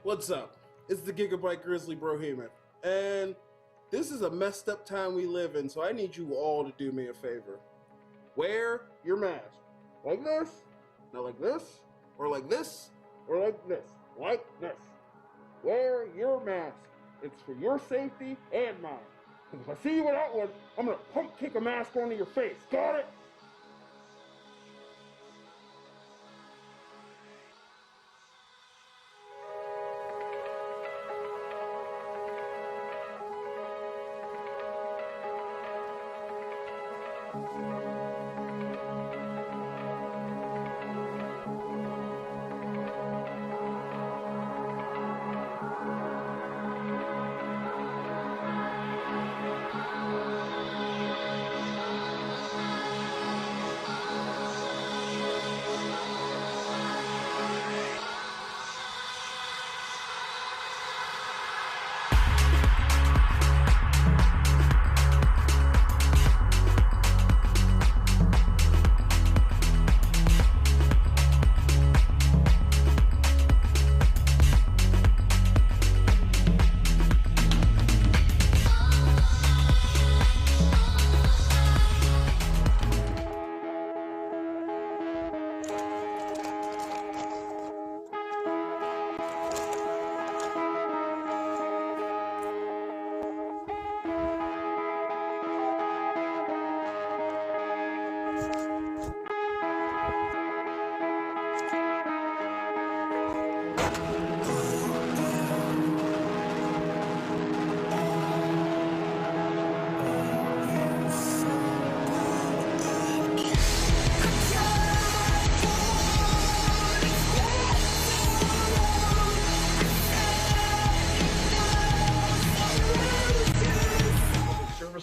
What's up? It's the Gigabyte Grizzly Brohemian, and this is a messed up time we live in, so I need you all to do me a favor. Wear your mask. Like this, not like this, or like this, or like this, like this. Wear your mask. It's for your safety and mine. Because if I see you without one, I'm gonna pump kick a mask onto your face. Got it?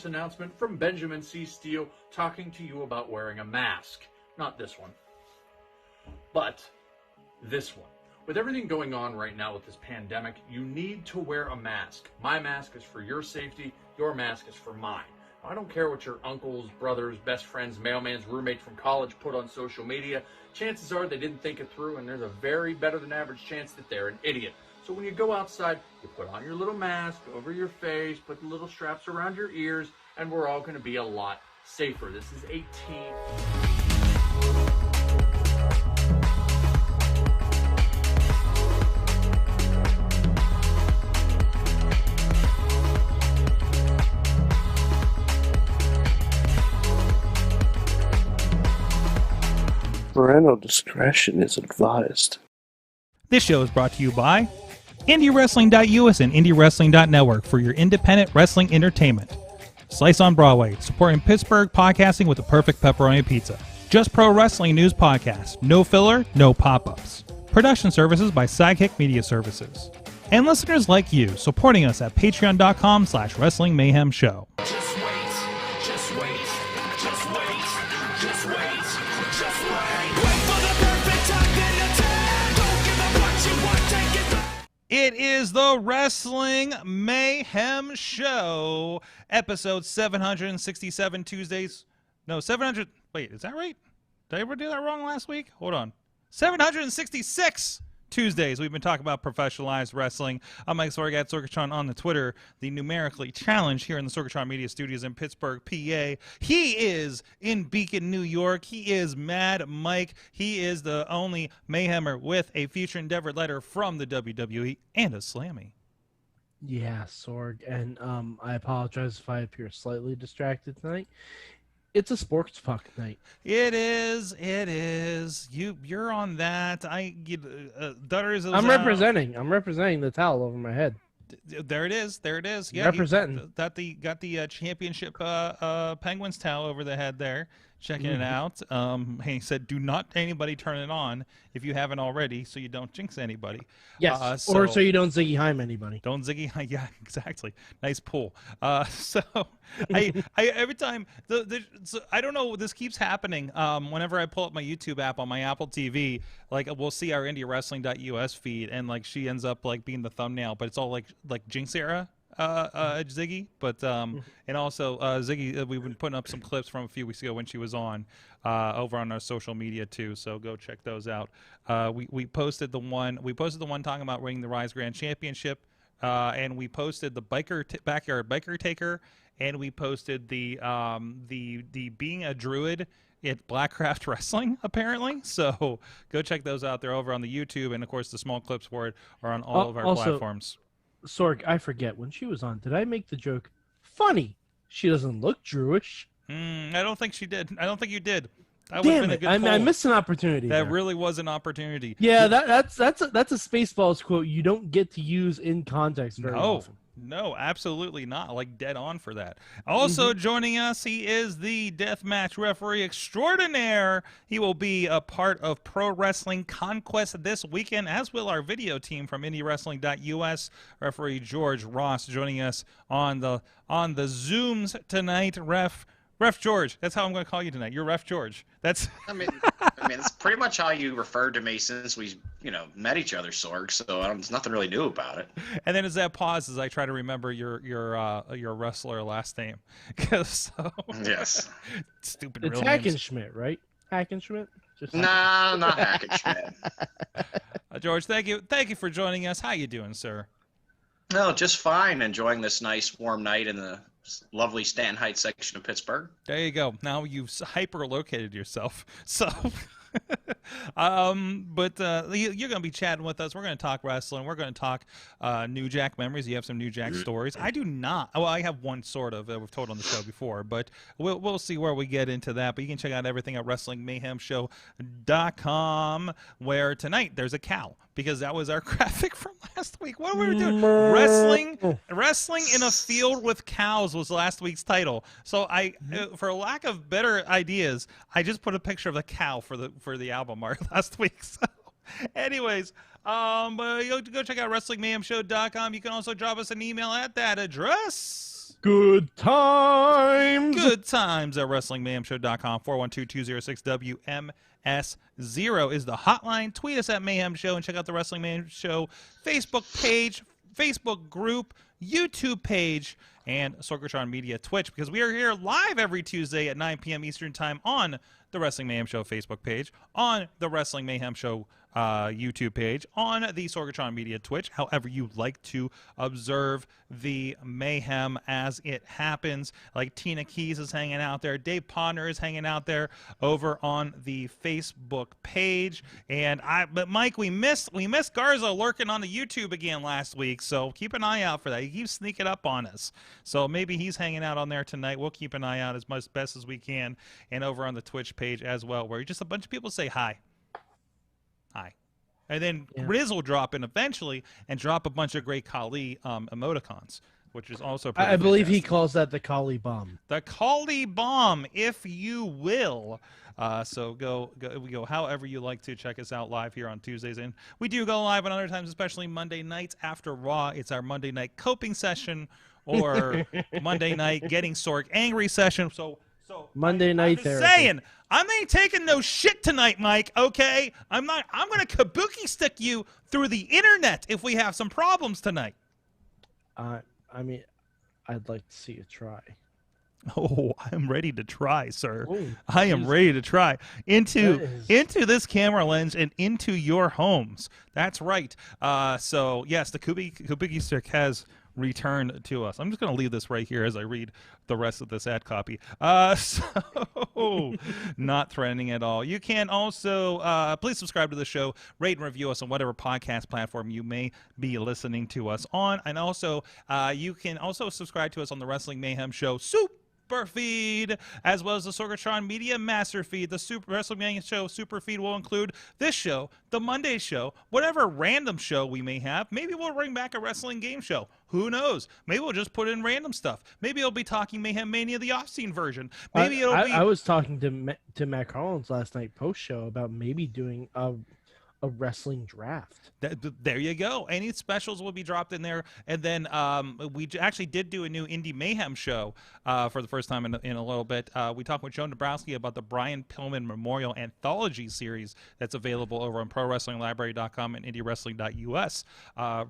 Announcement from Benjamin C. Steele talking to you about wearing a mask. Not this one, but this one. With everything going on right now with this pandemic, you need to wear a mask. My mask is for your safety. Your mask is for mine. I don't care what your uncles, brothers, best friends, mailman's roommate from college put on social media. Chances are they didn't think it through, and there's a very better than average chance that they're an idiot. So when you go outside, you put on your little mask over your face, put the little straps around your ears, and we're all going to be a lot safer. This is a team. Parental discretion is advised. This show is brought to you by IndieWrestling.us and IndieWrestling.network for your independent wrestling entertainment. Slice on Broadway, supporting Pittsburgh podcasting with the perfect pepperoni pizza. Just Pro Wrestling News Podcast. No filler, no pop-ups. Production services by Sidekick Media Services. And listeners like you, supporting us at patreon.com/Wrestling Mayhem Show. Just wait, just wait, just wait, just wait, just wait. Wait for the perfect time, then attack. Don't give up what you want, take it back. It is the Wrestling Mayhem Show, episode 767 Tuesdays. No, 700. Wait, is that right? Did I ever do that wrong last week? Hold on. 766 Tuesdays. We've been talking about professionalized wrestling. I'm Mike Sorg at Sorgatron on the Twitter, the numerically challenged here in the Sorgatron Media Studios in Pittsburgh, PA. He is in Beacon, New York. He is Mad Mike. He is the only Mayhemmer with a future endeavor letter from the WWE and a Slammy. Yeah, Sorg, and I apologize if I appear slightly distracted tonight. It's a sports puck night. It is. It is. You're on that. I'm representing the towel over my head. There it is. There it is. Yeah, representing. Got the championship Penguins towel over the head there. Checking it out. He said, "Do not anybody turn it on if you haven't already, so you don't jinx anybody." Yes, or so you don't Ziggy Heim anybody. Don't Ziggy Heim. Yeah, exactly. Nice pull. So I every time so I don't know. This keeps happening. Whenever I pull up my YouTube app on my Apple TV, like we'll see our IndieWrestling.us feed, and like she ends up like being the thumbnail, but it's all like Jinx era. Ziggy, but and also Ziggy, we've been putting up some clips from a few weeks ago when she was on over on our social media too. So go check those out. We posted the one talking about winning the Rise Grand Championship, and we posted the backyard biker taker, and we posted the being a druid at Blackcraft Wrestling, apparently. So go check those out. They're over on the YouTube, and of course the small clips for it are on all of our platforms. Sorg, I forget, when she was on, did I make the joke, funny, she doesn't look Jewish? I don't think she did. I don't think you did. That would have Damn been a it, good poll. I missed an opportunity That there. really was an opportunity. Yeah, that's a Spaceballs quote you don't get to use in context very often. No, absolutely not. Like dead on for that. Also joining us, he is the deathmatch referee extraordinaire. He will be a part of Pro Wrestling Conquest this weekend, as will our video team from IndieWrestling.us. Referee George Ross joining us on the Zooms tonight. Ref George. That's how I'm going to call you tonight. You're Ref George. That's. I mean, it's pretty much how you referred to me since we, met each other, Sorg. So there's nothing really new about it. And then as that pauses, I try to remember your wrestler last name. Yes. Stupid. It's real names. Hackenschmidt, right? Hackenschmidt? Nah, not Hackenschmidt. George, thank you for joining us. How you doing, sir? No, just fine. Enjoying this nice warm night in the lovely Stanton Heights section of Pittsburgh. There you go. Now you've hyper-located yourself. So, but you're going to be chatting with us. We're going to talk wrestling. We're going to talk New Jack memories. You have some New Jack stories. I do not. Well, I have one sort of that we've told on the show before, but we'll see where we get into that. But you can check out everything at WrestlingMayhemShow.com, where tonight there's a cow, because that was our graphic from last week. What were we doing? Wrestling in a field with cows was last week's title. So for lack of better ideas, I just put a picture of the cow for the album art last week. So, anyways, but you go check out WrestlingMayhemShow.com. You can also drop us an email at that address. Good times. Good times at WrestlingMayhemShow.com. 412-206-WMS0 is the hotline. Tweet us at Mayhem Show and check out the Wrestling Mayhem Show Facebook page, Facebook group, YouTube page, and Sorgatron Media Twitch, because we are here live every Tuesday at 9 p.m. Eastern Time on the Wrestling Mayhem Show Facebook page, on the Wrestling Mayhem Show YouTube page, on the Sorgatron Media Twitch, however you like to observe the mayhem as it happens. Like Tina Keys is hanging out there, Dave Ponder is hanging out there over on the Facebook page, but Mike, we missed Garza lurking on the YouTube again last week, so keep an eye out for that. He keeps sneaking up on us, so maybe he's hanging out on there tonight. We'll keep an eye out as best as we can, and over on the Twitch page as well, where just a bunch of people say hi. And then Riz will drop in eventually and drop a bunch of great Kali emoticons, which is also pretty I believe he fantastic. calls that the Kali bomb. The Kali bomb, if you will. So go however you like to. Check us out live here on Tuesdays. And we do go live on other times, especially Monday nights after Raw. It's our Monday night coping session, or Monday night getting Sorg angry session. So Monday night I'm therapy. just saying, I ain't taking no shit tonight, Mike, okay? I'm going to kabuki stick you through the internet if we have some problems tonight. I mean, I'd like to see you try. Oh, I'm ready to try, sir. Oh, I am geez. ready to try into That this camera lens and into your homes. That's right. So, yes, the kabuki stick has returned to us. I'm just going to leave this right here as I read the rest of this ad copy. So, not threatening at all. You can also, please subscribe to the show, rate and review us on whatever podcast platform you may be listening to us on. And also, you can also subscribe to us on the Wrestling Mayhem Show Super Feed, as well as the Sorgatron Media Master Feed. The Super Wrestling Mayhem Show Super Feed will include this show, the Monday show, whatever random show we may have. Maybe we'll bring back a wrestling game show. Who knows? Maybe we'll just put in random stuff. Maybe it'll be talking Mayhem Mania, the off-scene version. Maybe it'll be... I was talking to Matt Collins last night post-show about maybe doing a a wrestling draft. There you go. Any specials will be dropped in there. And then we actually did do a new Indie Mayhem show for the first time in a little bit. We talked with Joe Dabrowski about the Brian Pillman Memorial Anthology series that's available over on ProWrestlingLibrary.com and IndieWrestling.us.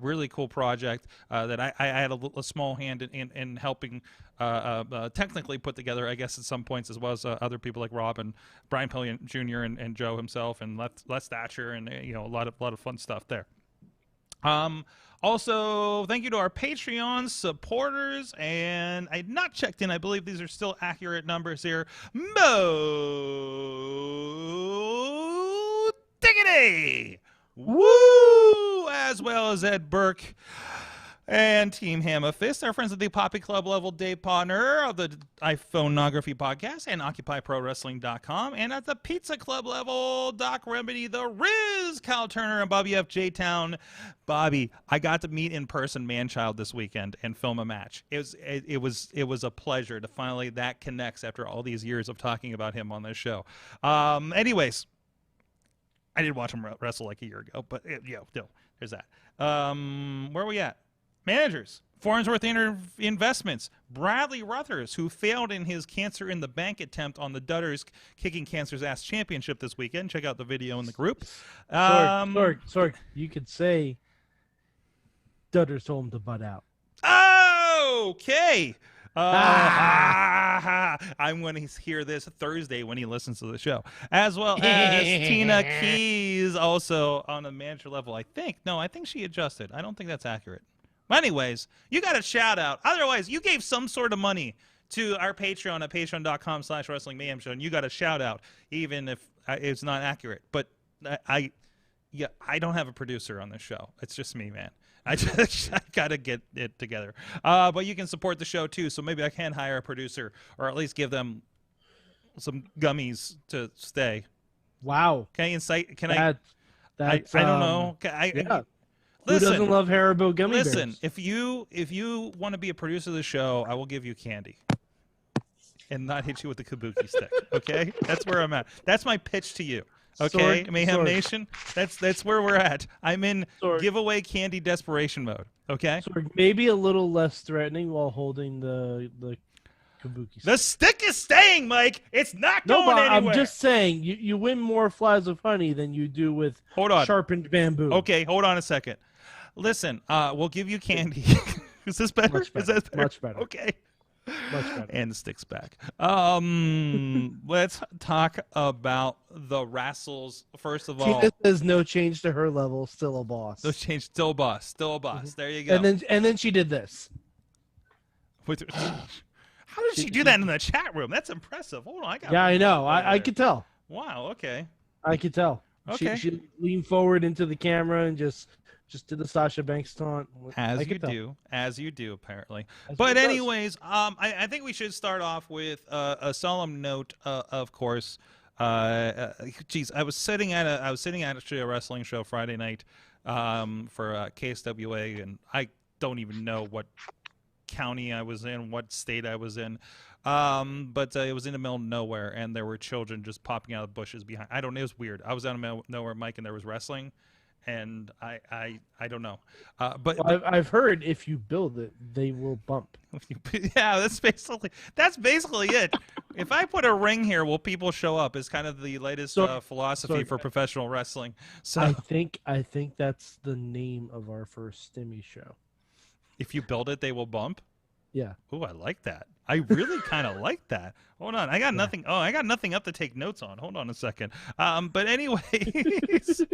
Really cool project that I had a small hand in helping technically put together, I guess, at some points, as well as other people like Rob and Brian Pillman Jr. and Joe himself and Les Thatcher, and a lot of fun stuff there. Also, thank you to our Patreon supporters, and I had not checked in. I believe these are still accurate numbers here. Mo Diggity! Woo! As well as Ed Burke and Team Hammer Fist, our friends at the Poppy Club level, Dave Partner of the iPhoneography podcast and OccupyProWrestling.com, and at the Pizza Club level, Doc Remedy, the Riz, Kyle Turner, and Bobby F. J-Town. Bobby, I got to meet in person Manchild this weekend and film a match. It was a pleasure to finally that connects after all these years of talking about him on this show. Anyways, I did watch him wrestle like a year ago, but there's that. Where are we at? Managers. Farnsworth Investments. Bradley Ruthers, who failed in his Cancer in the Bank attempt on the Dutters Kicking Cancer's Ass Championship this weekend. Check out the video in the group. Sorg, you could say Dutters told him to butt out. Okay. I'm going to hear this Thursday when he listens to the show. As well as Tina Keys, also on a manager level, I think. No, I think she adjusted. I don't think that's accurate. But anyways, you got a shout out. Otherwise, you gave some sort of money to our Patreon at patreon.com/Wrestling Mayhem Show, and you got a shout out, even if it's not accurate. But I don't have a producer on this show. It's just me, man. I got to get it together. But you can support the show, too, so maybe I can hire a producer or at least give them some gummies to stay. Wow. Can I incite? Can I don't know. Yeah. Listen, who doesn't love Haribo gummy bears? Listen, if you want to be a producer of the show, I will give you candy and not hit you with the kabuki stick. Okay, that's where I'm at. That's my pitch to you. Okay, Mayhem Nation. That's where we're at. I'm in giveaway candy desperation mode. Okay, maybe a little less threatening while holding the kabuki stick. The stick is staying, Mike. It's not going anywhere. I'm just saying, you win more flies of honey than you do with sharpened bamboo. Okay, hold on a second. Listen, we'll give you candy. Is this better? Much better. Is that better? Much better. Okay. Much better. And the stick's back. Let's talk about the wrestles. First of all, Tina says no change to her level, still a boss. No change, still a boss. Still a boss. There you go. And then she did this. How did she do that in the chat room? That's impressive. Hold on, I know. I could tell. Wow. Okay. I could tell. Okay. She leaned forward into the camera and just did the Sasha Banks taunt. As you do, apparently. But anyways, I think we should start off with a solemn note. Of course, geez, I was sitting at actually a wrestling show Friday night for KSWA, and I don't even know what county I was in, what state I was in. But it was in the middle of nowhere, and there were children just popping out of bushes behind. I don't know. It was weird. I was out in the middle of nowhere, Mike, and there was wrestling. And I don't know, but I've heard if you build it, they will bump. Yeah, that's basically it. If I put a ring here, will people show up? Is kind of the latest philosophy for professional wrestling. So I think that's the name of our first Stimmy show. If you build it, they will bump. Yeah. Oh, I like that. I really kind of like that. Hold on, I got nothing. Oh, I got nothing up to take notes on. Hold on a second. But anyways,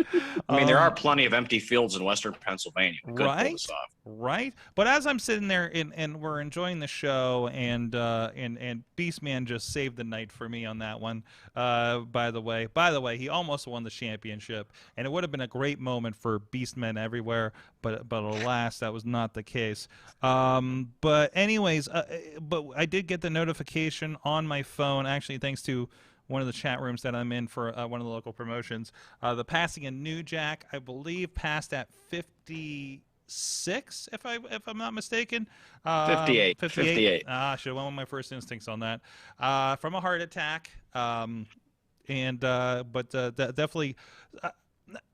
I mean, there are plenty of empty fields in Western Pennsylvania. We could pull this off. Right. But as I'm sitting there and we're enjoying the show, and Beastman just saved the night for me on that one. By the way, he almost won the championship, and it would have been a great moment for Beastmen everywhere. But alas, that was not the case. But anyways, but I did get the notification on my phone, actually thanks to one of the chat rooms that I'm in for one of the local promotions. The passing of New Jack, I believe, passed at 56, if I'm not mistaken. 58. 58. Should have went with my first instincts on that. From a heart attack. But definitely,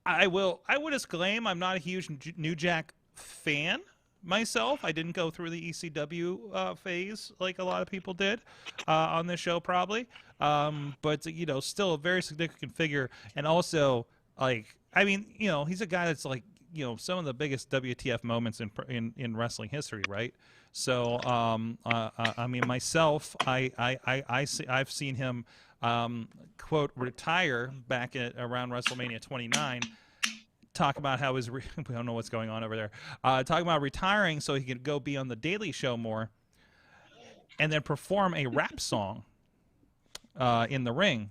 I will disclaim I'm not a huge New Jack fan myself. I didn't go through the ECW phase like a lot of people did on this show probably. But still a very significant figure, and also he's a guy that's like some of the biggest WTF moments in wrestling history, right? So myself, I've seen him quote retire back at around WrestleMania 29. Talk about how we don't know what's going on over there. Talking about retiring so he could go be on the Daily Show more, and then perform a rap song in the ring.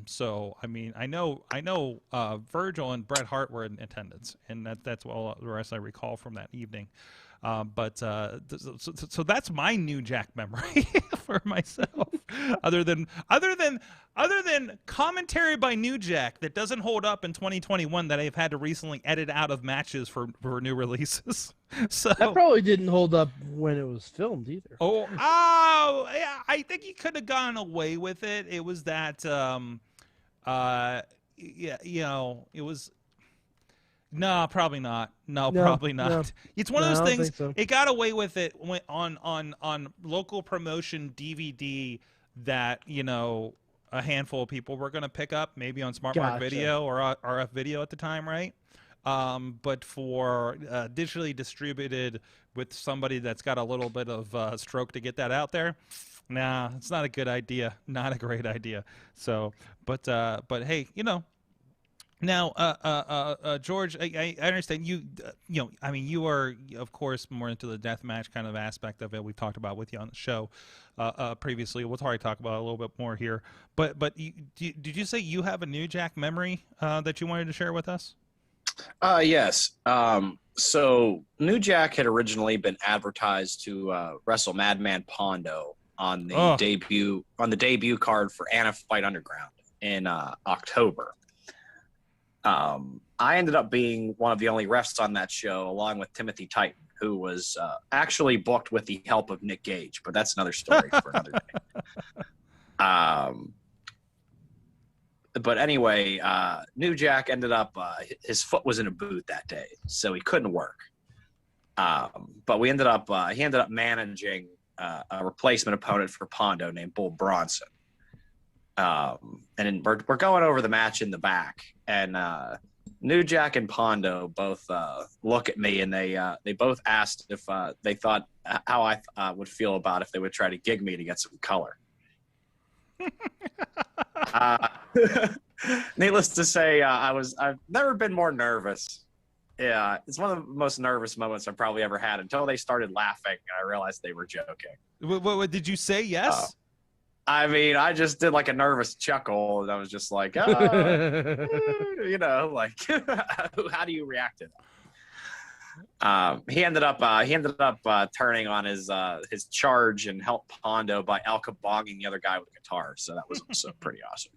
So I know Virgil and Bret Hart were in attendance, and that's all the rest I recall from that evening. So that's my New Jack memory for myself. Other than commentary by New Jack that doesn't hold up in 2021 that I've had to recently edit out of matches for new releases. So that probably didn't hold up when it was filmed either. Oh, yeah, I think he could have gone away with it. It was that, it was. No, probably not. No, probably not. No. It's one of those things. So. It got away with it on local promotion DVD that a handful of people were going to pick up, maybe on Smart Mark Video or RF Video at the time, right? But for digitally distributed with somebody that's got a little bit of stroke to get that out there, nah, it's not a good idea. Not a great idea. So, but hey, Now, George, I understand you. You are, of course, more into the deathmatch kind of aspect of it. We've talked about with you on the show previously. We'll probably talk about it a little bit more here. But did you say you have a New Jack memory that you wanted to share with us? Yes. So New Jack had originally been advertised to wrestle Madman Pondo on the debut card for Anna Fight Underground in October. I ended up being one of the only refs on that show, along with Timothy Titan, who was actually booked with the help of Nick Gage, but that's another story for another day. But anyway, New Jack ended up, his foot was in a boot that day, so he couldn't work. But he ended up managing a replacement opponent for Pondo named Bull Bronson. And we're going over the match in the back, and New Jack and Pondo both look at me, and they both asked if they thought how I would feel about if they would try to gig me to get some color. Needless to say, I've never been more nervous. Yeah, it's one of the most nervous moments I've probably ever had until they started laughing, and I realized they were joking. What did you say? Yes. I just did like a nervous chuckle, and I was just like, like, how do you react to that? He ended up turning on his charge and helped Pondo by alcabogging the other guy with a guitar. So that was also pretty awesome.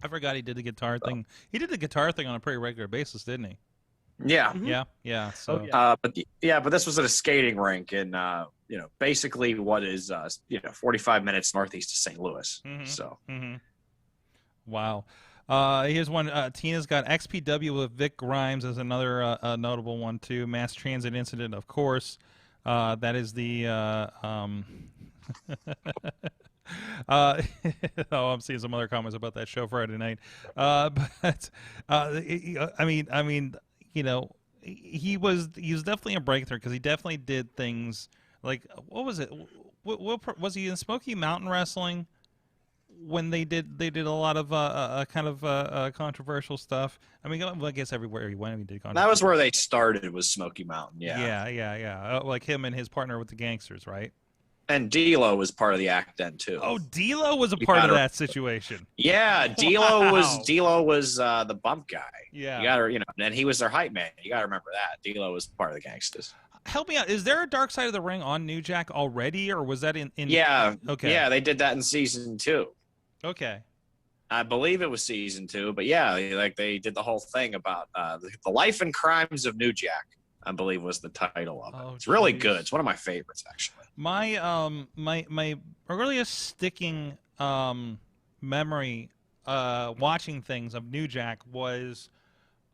I forgot he did the guitar thing. He did the guitar thing on a pretty regular basis, didn't he? Yeah. Mm-hmm. Yeah. So, but this was at a skating rink in, basically what is, 45 minutes northeast of St. Louis. Mm-hmm. So. Mm-hmm. Wow. Here's one. Tina's got XPW with Vic Grimes as another notable one too. Mass transit incident, of course. That is the. I'm seeing some other comments about that show Friday night. He was definitely a breakthrough because he definitely did things like, what was it? What was he in Smoky Mountain Wrestling when they did a lot of controversial stuff? I mean, I guess everywhere he went, he did. That was where they started, was Smoky Mountain. Yeah. Like him and his partner with the Gangsters, right? And D'Lo was part of the act then too. Oh, D'Lo was a part of that situation. Yeah, D'Lo was the bump guy. Yeah, you gotta, and he was their hype man. You gotta remember that D'Lo was part of the Gangsters. Help me out. Is there a Dark Side of the Ring on New Jack already, or was that in? Yeah. Okay. Yeah, they did that in season 2. Okay. I believe it was season 2, but yeah, like they did the whole thing about the life and crimes of New Jack. I believe was the title of it. It's really good. It's one of my favorites, actually. My my earliest sticking memory watching things of New Jack was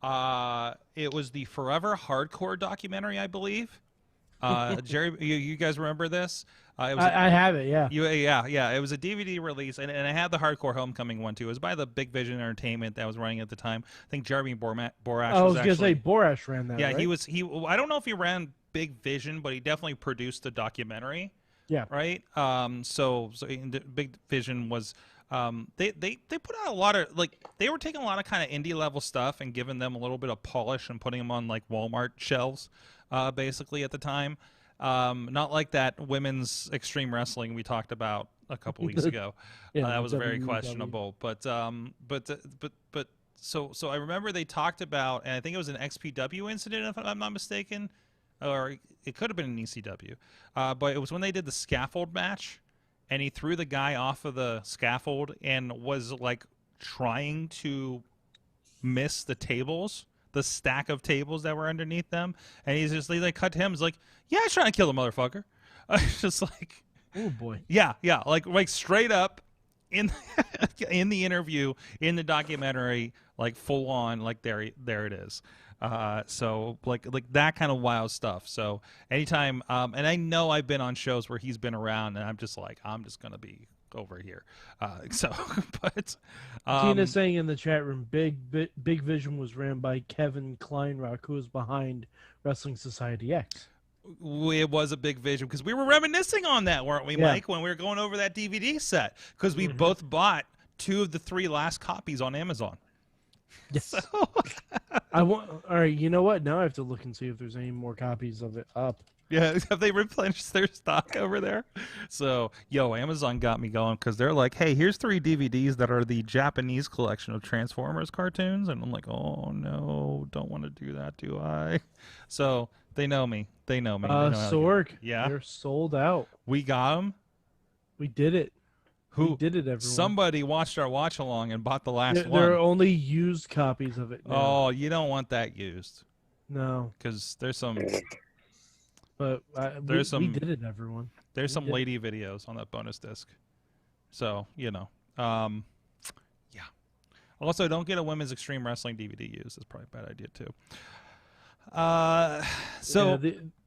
It was the Forever Hardcore documentary, I believe. Jerry, you guys remember this? It was I have it, yeah. yeah. It was a DVD release, and I had the Hardcore Homecoming one too. It was by the Big Vision Entertainment that was running at the time. I think Jeremy Borash I was gonna say Borash ran that. Yeah, right? he. I don't know if he ran Big Vision, but he definitely produced the documentary. Yeah. Right. So Big Vision was. They put out a lot of they were taking a lot of kind of indie level stuff and giving them a little bit of polish and putting them on like Walmart shelves, basically at the time. Not like that women's extreme wrestling we talked about a couple weeks ago. Yeah, that was very WW. questionable. But so I remember they talked about, and I think it was an XPW incident if I'm not mistaken, or it could have been an ECW. But it was when they did the scaffold match, and he threw the guy off of the scaffold and was like trying to miss the tables, the stack of tables that were underneath them, and he's just like cut to him. He's like, "Yeah, I was trying to kill the motherfucker." It's just like, oh boy, yeah, like straight up in in the interview in the documentary, like full on, like there it is. So like that kind of wild stuff. So anytime, and I know I've been on shows where he's been around, and I'm just like, I'm just gonna be over here. But Tina's saying in the chat room, Big Vision was ran by Kevin Kleinrock, who was behind Wrestling Society X. It was a Big Vision because we were reminiscing on that, weren't we, Mike, when we were going over that DVD set? Because we both bought 2 of the 3 last copies on Amazon. Yes. So. All right, you know what? Now I have to look and see if there's any more copies of it up. Yeah, have they replenished their stock over there? So, Amazon got me going because they're like, hey, here's 3 DVDs that are the Japanese collection of Transformers cartoons. And I'm like, oh, no, don't want to do that, do I? So they know me. They know me. Sorg, yeah, they're sold out. We got them. We did it. Who we did it, everyone? Somebody watched our watch along and bought the last one. There are only used copies of it now. Oh, you don't want that used. No. Because there's some... But we did it, everyone. There's some lady videos on that bonus disc. So, yeah. Also, don't get a women's extreme wrestling DVD used. That's probably a bad idea, too.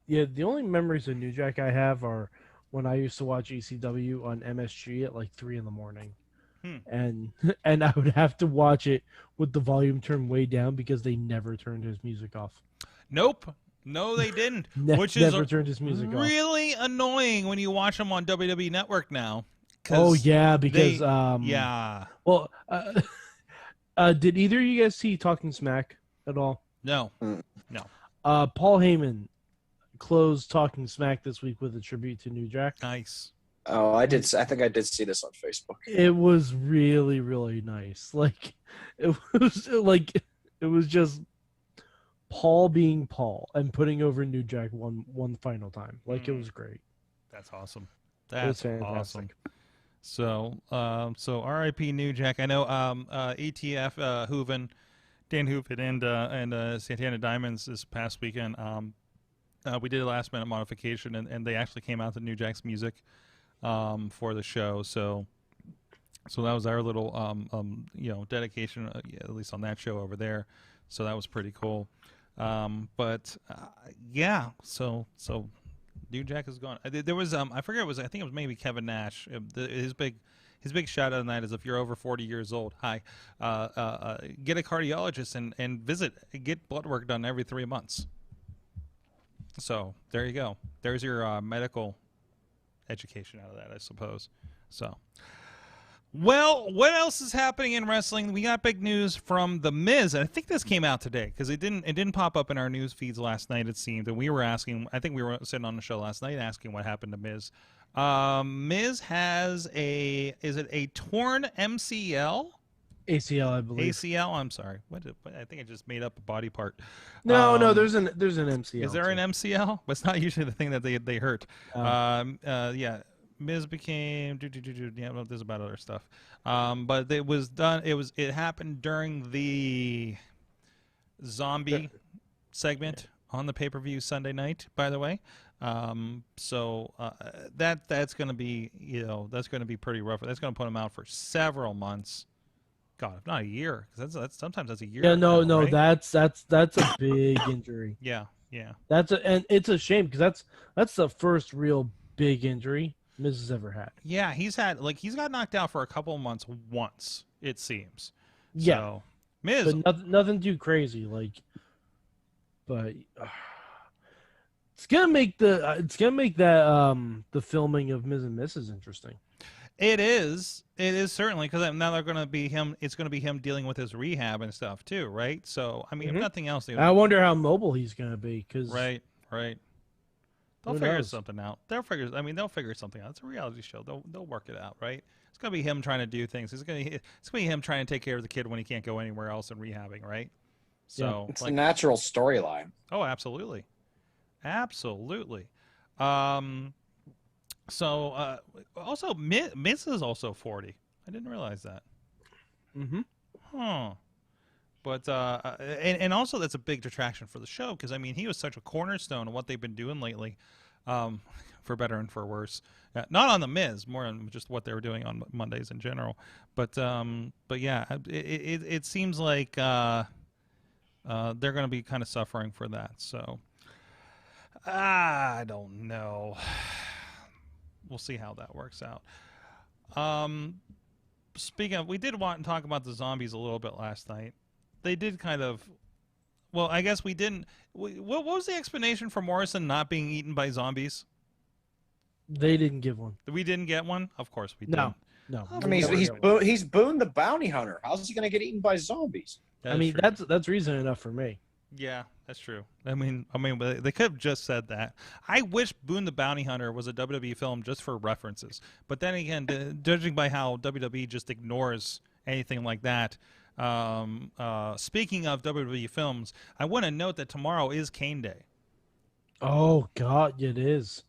The only memories of New Jack I have are when I used to watch ECW on MSG at like 3 a.m. And I would have to watch it with the volume turned way down because they never turned his music off. Nope. No, they didn't. Which never is turned his music off. Really annoying when you watch them on WWE Network now. Oh yeah, because yeah. Well, did either of you guys see Talking Smack at all? No. Paul Heyman closed Talking Smack this week with a tribute to New Jack. Nice. Oh, I did. I think I did see this on Facebook. It was really, really nice. It was just Paul being Paul and putting over New Jack one final time. It was great. That's awesome. That's awesome. So R.I.P. New Jack. I know ATF Hooven, Dan Hooven, and Santana Diamonds this past weekend. We did a last minute modification, and they actually came out to New Jack's music for the show. So that was our little dedication, at least on that show over there. So that was pretty cool. So New Jack is gone. There was I forget, I think it was maybe Kevin Nash. His big shout out on that is, if you're over 40 years old, get a cardiologist and get blood work done every 3 months. So there you go. There's your medical education out of that, I suppose. So, well, what else is happening in wrestling? We got big news from The Miz, and I think this came out today because it didn't pop up in our news feeds last night, it seemed, and we were asking. I think we were sitting on the show last night asking what happened to Miz. Miz has a torn MCL? ACL, I believe. ACL. I'm sorry. I think I just made up a body part. No, there's an MCL. Is there an MCL? But it's not usually the thing that they hurt. Yeah. Miz became there's about other stuff. But it was done. It happened during the zombie segment on the pay-per-view Sunday night, by the way. So that's going to be, that's going to be pretty rough. That's going to put him out for several months. God, if not a year, because that's sometimes that's a year. Yeah, no, right? that's a big injury. Yeah. And it's a shame because that's the first real big injury Miz has ever had. Yeah, he's got knocked out for a couple of months once, it seems. Yeah, So, Miz, but nothing too crazy. But it's gonna make that the filming of Miz and Mrs. interesting. it is certainly, because now they're gonna be him. It's gonna be him dealing with his rehab and stuff too, right? So, I mean, if nothing else, I wonder how mobile he's gonna be. right. They'll Who figure knows? something out. They'll figure something out. It's a reality show. They'll work it out, right? It's gonna be him trying to do things. It's gonna be him trying to take care of the kid when he can't go anywhere else and rehabbing, right? So It's a natural storyline. Oh, absolutely. Also, Miz is also 40. I didn't realize that. Mm-hmm. Huh. But and also that's a big detraction for the show, because I mean he was such a cornerstone of what they've been doing lately, for better and for worse. Not on the Miz, more on just what they were doing on Mondays in general. But yeah, it seems like they're going to be kind of suffering for that. So I don't know. We'll see how that works out. Speaking of, we did want to talk about the zombies a little bit last night. They did kind of, well, I guess we didn't. What was the explanation for Morrison not being eaten by zombies? They didn't give one. We didn't get one? Of course we didn't. No. I mean, he's Boone the bounty hunter. How's he going to get eaten by zombies? That's reason enough for me. Yeah, that's true. I mean, they could have just said that. I wish Boone the Bounty Hunter was a WWE film just for references. But then again, judging by how WWE just ignores anything like that, speaking of WWE films, I want to note that tomorrow is Kane Day. Oh God, it is.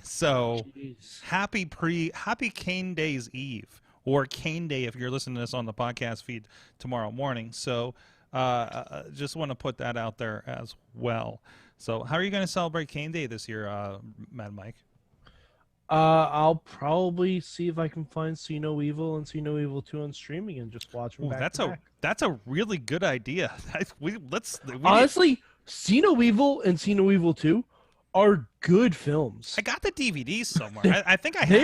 So Jeez. happy Kane Day's Eve, or Kane Day if you're listening to this on the podcast feed tomorrow morning. So just want to put that out there as well. So how are you going to celebrate Kane Day this year, Mad Mike? I'll probably see if I can find See No Evil and See No Evil 2 on streaming and just watch them back to back. That's a really good idea. Honestly, See No Evil and See No Evil 2 are good films. I got the DVDs somewhere. I think I have.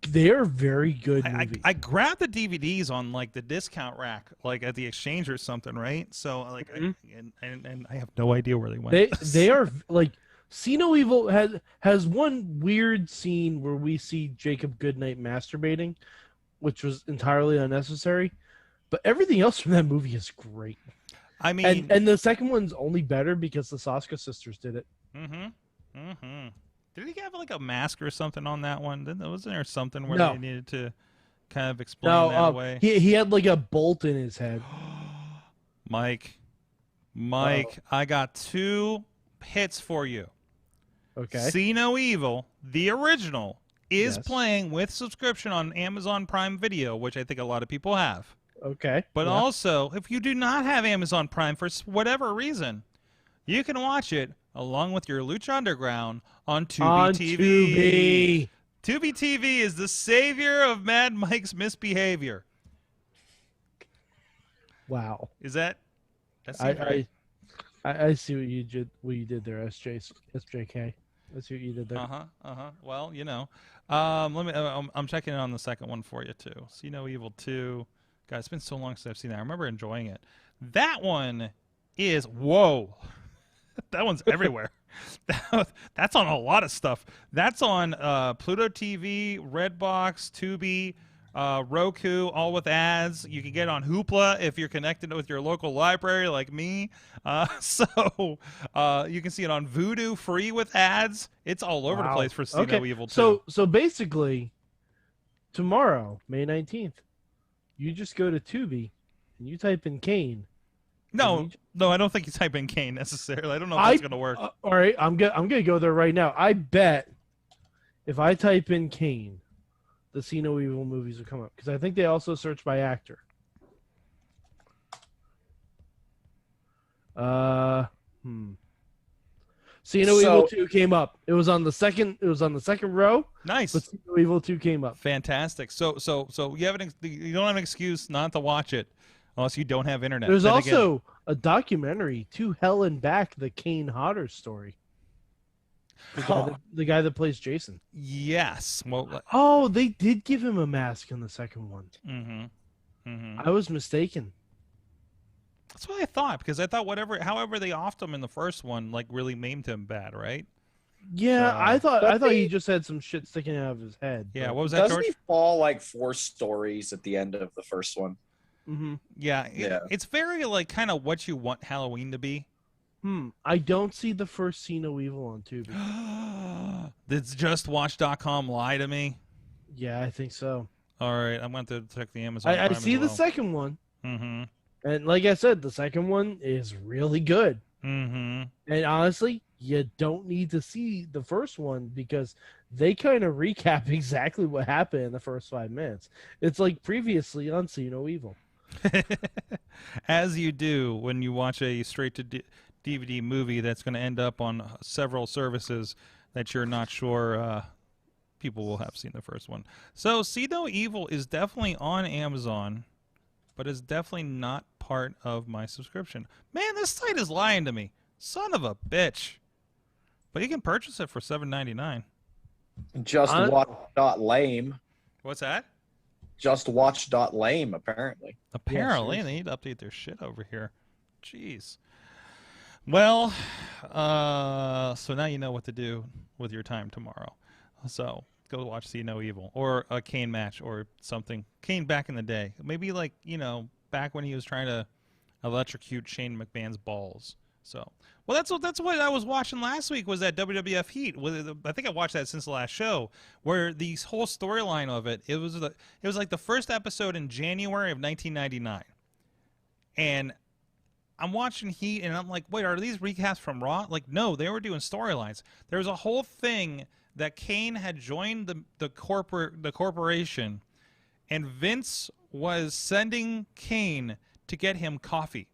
They are very good movies. I grabbed the DVDs on like the discount rack, like at the exchange or something, right? So like, and I have no idea where they went. They are like, See No Evil has one weird scene where we see Jacob Goodnight masturbating, which was entirely unnecessary, but everything else from that movie is great. I mean, and the second one's only better because the Saska sisters did it. Did he have like a mask or something on that one? Wasn't there something where No. they needed to kind of explain that away? He had like a bolt in his head. Mike, I got 2 hits for you. Okay. See No Evil, the original, is Yes. playing with subscription on Amazon Prime Video, which I think a lot of people have. Okay. But yeah. also, if you do not have Amazon Prime for whatever reason, you can watch it along with your Lucha Underground on Tubi TV. Tubi TV is the savior of Mad Mike's misbehavior. Wow. That seems right? I see what you did there, SJK. I see what you did there. Well, you know, I'm checking in on the second one for you too. See No Evil 2. God, it's been so long since I've seen that. I remember enjoying it. That one is whoa. That one's everywhere. That's on a lot of stuff. That's on Pluto TV, Redbox, Tubi, Roku, all with ads. You can get on Hoopla if you're connected with your local library like me. So you can see it on Vudu free with ads. It's all over the place for See No Evil 2. So basically, tomorrow, May 19th, you just go to Tubi and you type in Kane. No, I don't think you type in Kane necessarily. I don't know if that's going to work. All right, I'm gonna go there right now. I bet if I type in Kane, the See No Evil movies will come up because I think they also search by actor. See No Evil 2 came up. It was on the second row. Nice. But See No Evil 2 came up. Fantastic. So you have you don't have an excuse not to watch it unless you don't have internet. There's Then also a documentary, To Hell and Back, the Kane Hodder story. The guy that plays Jason. Yes. Well. Oh, they did give him a mask in the second one. I was mistaken. That's what I thought, because I thought however they offed him in the first one, like really maimed him bad, right? Yeah, I thought he just had some shit sticking out of his head. Yeah, what was that, Doesn't George? he fall like 4 stories at the end of the first one? Yeah, it's very like kind of what you want Halloween to be. I don't see the first See No Evil on Tubi. Did JustWatch.com lie to me? Yeah, I think so. All right, I'm going to check the Amazon. I Prime see as the well. second one. And like I said, the second one is really good. And honestly, you don't need to see the first one because they kind of recap exactly what happened in the first 5 minutes. It's like previously on See No Evil. As you do when you watch a straight-to-DVD movie that's going to end up on several services that you're not sure people will have seen the first one. So See No Evil is definitely on Amazon, but it's definitely not part of my subscription. Man, this site is lying to me. Son of a bitch. But you can purchase it for $7.99. JustWatch.lame. What's that? JustWatch.lame, apparently. Apparently, they need to update their shit over here. Jeez. Well, so now you know what to do with your time tomorrow. So go watch See No Evil or a Kane match or something. Kane back in the day. Maybe like, back when he was trying to electrocute Shane McMahon's balls. So, well, that's what I was watching last week was that WWF Heat. I think I watched that since the last show, where the whole storyline of it. It was like the first episode in January of 1999, and I'm watching Heat, and I'm like, wait, are these recaps from Raw? Like, no, they were doing storylines. There was a whole thing that Kane had joined the corporation, and Vince was sending Kane to get him coffee.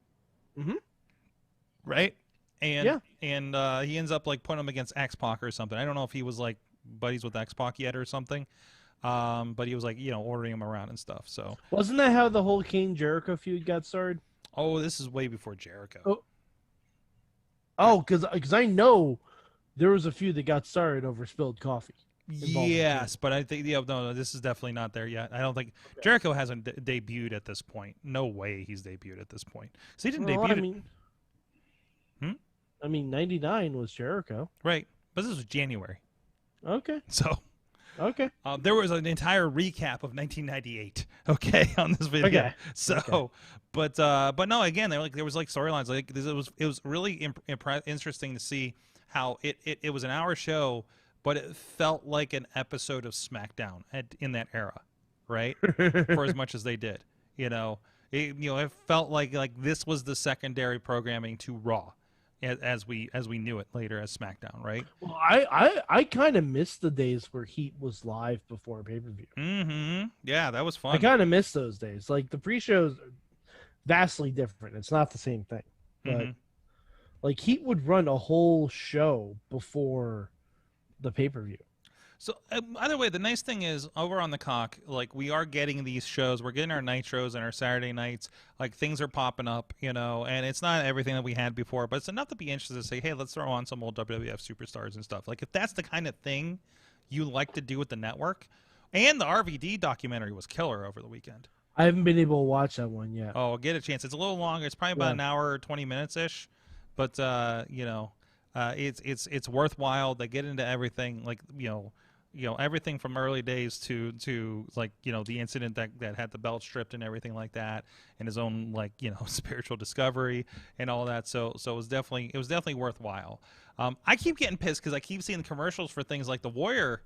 Right? And he ends up like putting him against X-Pac or something. I don't know if he was like buddies with X-Pac yet or something. But he was like, ordering him around and stuff. So wasn't that how the whole Kane Jericho feud got started? Oh, this is way before Jericho. Because I know there was a feud that got started over spilled coffee. Yes, but I think no, this is definitely not there yet. I don't think Jericho hasn't debuted at this point. No way he's debuted at this point. So he didn't debut. I mean, 99 was Jericho. Right, but this was January. Okay. So. Okay. There was an entire recap of 1998. Okay, on this video. Okay. So, but no, again, there was like storylines. Like it was really interesting to see how it was an hour show, but it felt like an episode of SmackDown in that era, right? For as much as they did, it felt like this was the secondary programming to Raw. As we knew it later as SmackDown, right? Well, I kind of miss the days where Heat was live before pay-per-view. Yeah, that was fun. I kind of miss those days. Like the pre-shows are vastly different. It's not the same thing. But like Heat would run a whole show before the pay-per-view. So either way, the nice thing is over on the Cock, like we are getting these shows. We're getting our nitros and our Saturday nights. Like things are popping up, and it's not everything that we had before, but it's enough to be interested to say, hey, let's throw on some old WWF superstars and stuff. Like if that's the kind of thing you like to do with the network, and the RVD documentary was killer over the weekend. I haven't been able to watch that one yet. Oh, get a chance. It's a little longer. It's probably about an hour or 20 minutes ish, but it's worthwhile. They get into everything, like everything from early days to like the incident that had the belt stripped and everything like that, and his own spiritual discovery and all that. So it was definitely worthwhile. I keep getting pissed because I keep seeing commercials for things like the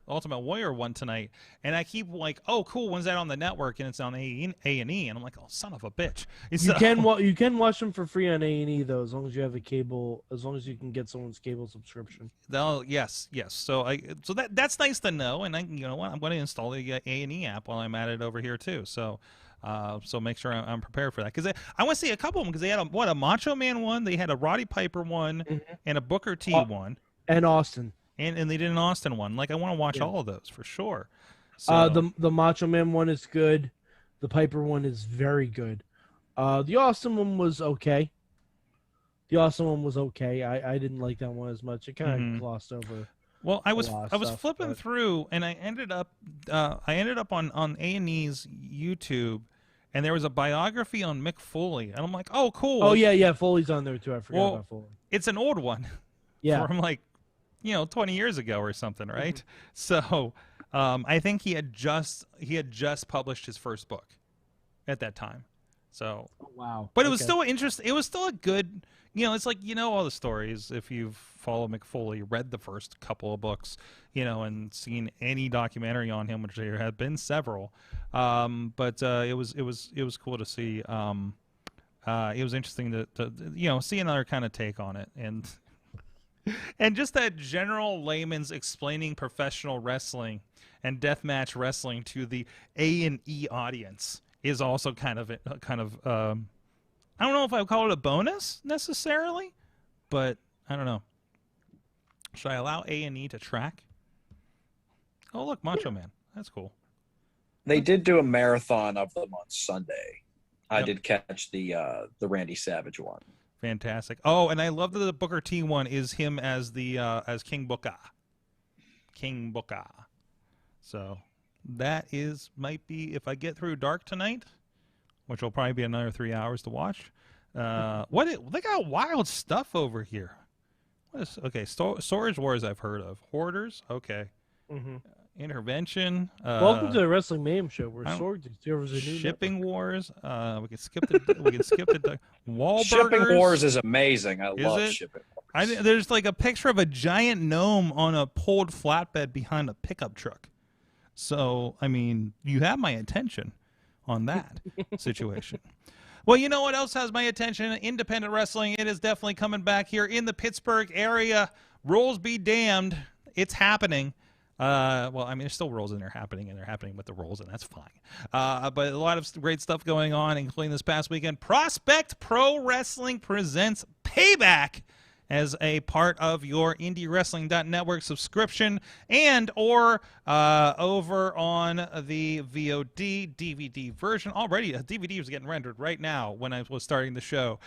Ultimate Warrior one tonight, and I keep like, oh cool, when's that on the network? And it's on A&E, and I'm like, oh son of a bitch. You can watch them for free on A&E though, as long as you have a cable, as long as you can get someone's cable subscription. Oh yes. So that's nice to know, and I'm going to install the A&E app while I'm at it over here too. So make sure I'm prepared for that, because I want to see a couple of them, because they had a Macho Man one, they had a Roddy Piper one, and a Booker T one. And Austin. And they did an Austin one. Like, I want to watch all of those for sure. The Macho Man one is good. The Piper one is very good. The Austin one was okay. I didn't like that one as much. It kind of glossed over. Well, I was stuff, flipping through, and I ended up on A&E's YouTube, and there was a biography on Mick Foley, and I'm like, oh, cool. Oh yeah, Foley's on there too. I forgot about Foley. It's an old one. Yeah, from 20 years ago or something, right? So, I think he had just published his first book at that time. So, wow. But it was still interesting. It was still a good, it's like, all the stories. If you've followed Mick Foley, read the first couple of books, and seen any documentary on him, which there have been several. But it was cool to see. It was interesting to see another kind of take on it, and just that general layman's explaining professional wrestling and deathmatch wrestling to the A&E audience is also kind of I don't know if I would call it a bonus necessarily, but I don't know. Should I allow A&E to track? Oh, look, Macho Man. That's cool. They did do a marathon of them on Sunday. I did catch the Randy Savage one. Fantastic. Oh, and I love that the Booker T one is him as the as King Booker. King Booker. So that might be, if I get through Dark tonight, which will probably be another 3 hours to watch. They got wild stuff over here. Storage Wars I've heard of. Hoarders, okay. Intervention. Welcome to the Wrestling Mayhem show where Sorg discovers a new Shipping network. Wars. We can skip the Wahlburgers. Shipping Wars is amazing. I love Shipping Wars. There's like a picture of a giant gnome on a pulled flatbed behind a pickup truck. So, I mean, you have my attention on that situation. Well, you know what else has my attention? Independent wrestling. It is definitely coming back here in the Pittsburgh area. Rules be damned. It's happening. Well, I mean, there's still roles in there happening, and they're happening with the roles, and that's fine. But a lot of great stuff going on, including this past weekend. Prospect Pro Wrestling presents Payback as a part of your IndieWrestling.network subscription and or over on the VOD DVD version. Already, a DVD is getting rendered right now when I was starting the show.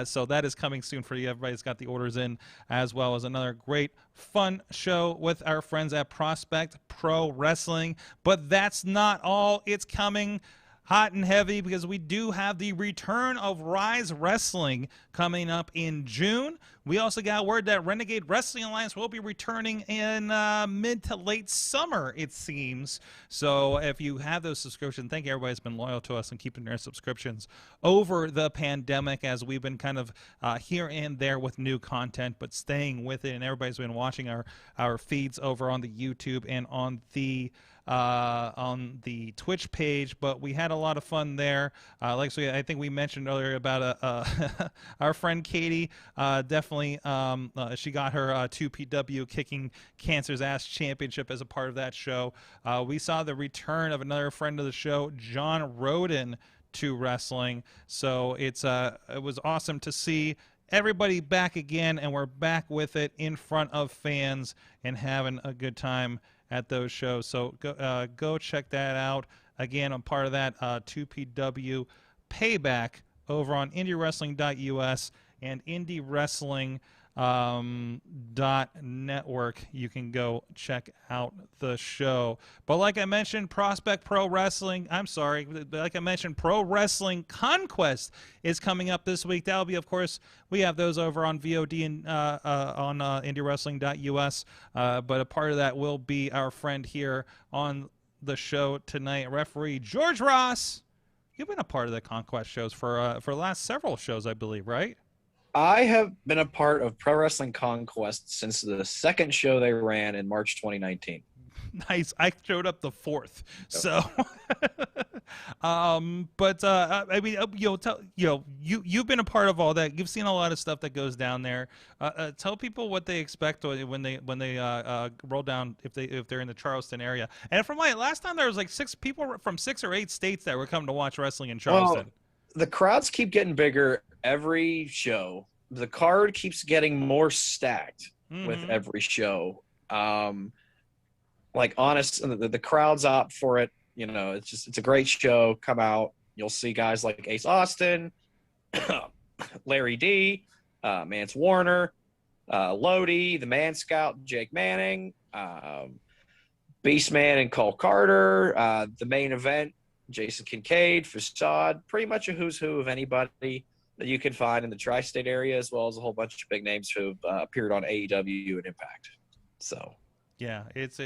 So that is coming soon for you. Everybody's got the orders in, as well as another great, fun show with our friends at Prospect Pro Wrestling. But that's not all. It's coming hot and heavy because we do have the return of Rise Wrestling coming up in June. We also got word that Renegade Wrestling Alliance will be returning in mid to late summer, it seems. So if you have those subscriptions, thank you everybody that's been loyal to us and keeping their subscriptions over the pandemic as we've been kind of here and there with new content, but staying with it. And everybody's been watching our feeds over on the YouTube and on the Twitch page, but we had a lot of fun there. I think we mentioned earlier about our friend Katie. Definitely, she got her 2PW Kicking Cancer's Ass Championship as a part of that show. We saw the return of another friend of the show, John Roden, to wrestling. So it was awesome to see everybody back again, and we're back with it in front of fans and having a good time at those shows. So go check that out. Again, I'm part of that 2PW Payback over on IndieWrestling.us and IndieWrestling.network. You can go check out the show. But like I mentioned, Pro Wrestling Conquest is coming up this week. That'll be, of course, we have those over on VOD and on IndieWrestling.us. But a part of that will be our friend here on the show tonight, referee George Ross. You've been a part of the Conquest shows for the last several shows, I believe, right? I have been a part of Pro Wrestling Conquest since the second show they ran in March 2019. Nice. I showed up the 4th. So, I mean, you've been a part of all that. You've seen a lot of stuff that goes down there. Tell people what they expect when they roll down if they're in the Charleston area. And from last time, there was like 6 people from 6 or 8 states that were coming to watch wrestling in Charleston. Well, the crowds keep getting bigger every show. The card keeps getting more stacked. with every show. Like honest, the crowd's up for it. You know, it's a great show. Come out, you'll see guys like Ace Austin, Larry D, Mance Warner, Lodi, the Man Scout, Jake Manning, Beastman and Cole Carter, the main event, Jason Kincaid, Facade, pretty much a who's who of anybody that you can find in the tri-state area, as well as a whole bunch of big names who've appeared on AEW and Impact. So yeah, it's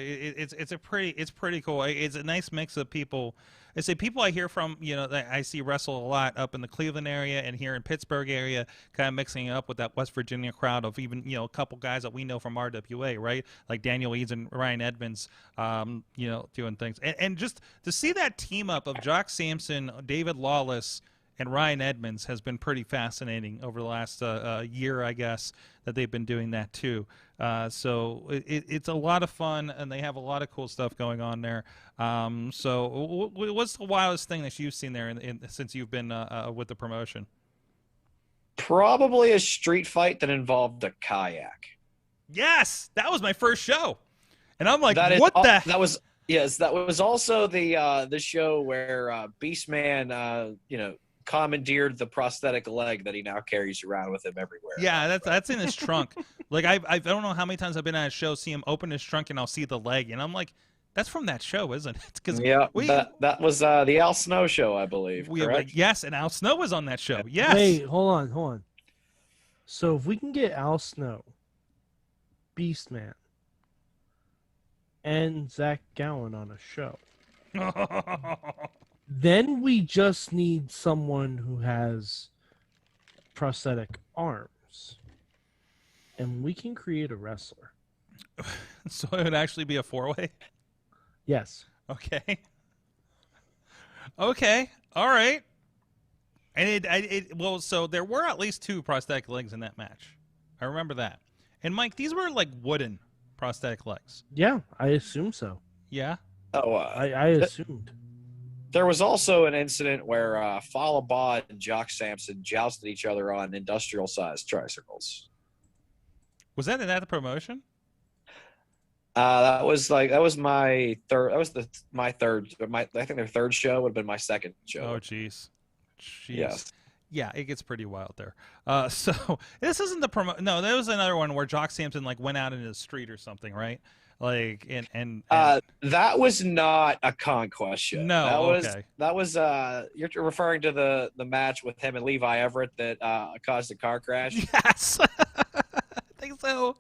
pretty cool. It's a nice mix of people. It's people I hear from, you know, that I see wrestle a lot up in the Cleveland area and here in Pittsburgh area, kind of mixing it up with that West Virginia crowd of even, you know, a couple guys that we know from RWA, right? Like Daniel Eads and Ryan Edmonds, you know, doing things. And just to see that team up of Jock Sampson, David Lawless, and Ryan Edmonds has been pretty fascinating over the last year, I guess, that they've been doing that too. So it's a lot of fun, and they have a lot of cool stuff going on there. So what's the wildest thing that you've seen there since you've been with the promotion? Probably a street fight that involved a kayak. Yes, that was my first show, and I'm like, That was also the show where Beastman, you know, commandeered the prosthetic leg that he now carries around with him everywhere. Yeah, that's in his trunk. Like I don't know how many times I've been at a show, see him open his trunk, and I'll see the leg, and I'm like, that's from that show, isn't it? Because that was the Al Snow show, I believe. Correct? Yes, and Al Snow was on that show. Yes. Wait, hold on. So if we can get Al Snow, Beastman, and Zach Gowen on a show, then we just need someone who has prosthetic arms, and we can create a wrestler. So it would actually be a four-way? Yes. Okay. Okay. All right. And well, so there were at least 2 prosthetic legs in that match. I remember that. And Mike, these were like wooden prosthetic legs. Yeah, I assume so. Yeah. Oh, I assumed. There was also an incident where Falaba and Jock Sampson jousted each other on industrial-sized tricycles. Was that the promotion? That was my third. That was my third. I think their third show would have been my second show. Oh, jeez. Yes. Yeah, it gets pretty wild there. So this isn't the promo. No, there was another one where Jock Sampson like went out into the street or something, right? Like and that was not a Conquest show. No, that was you're referring to the match with him and Levi Everett that caused a car crash. Yes, I think so.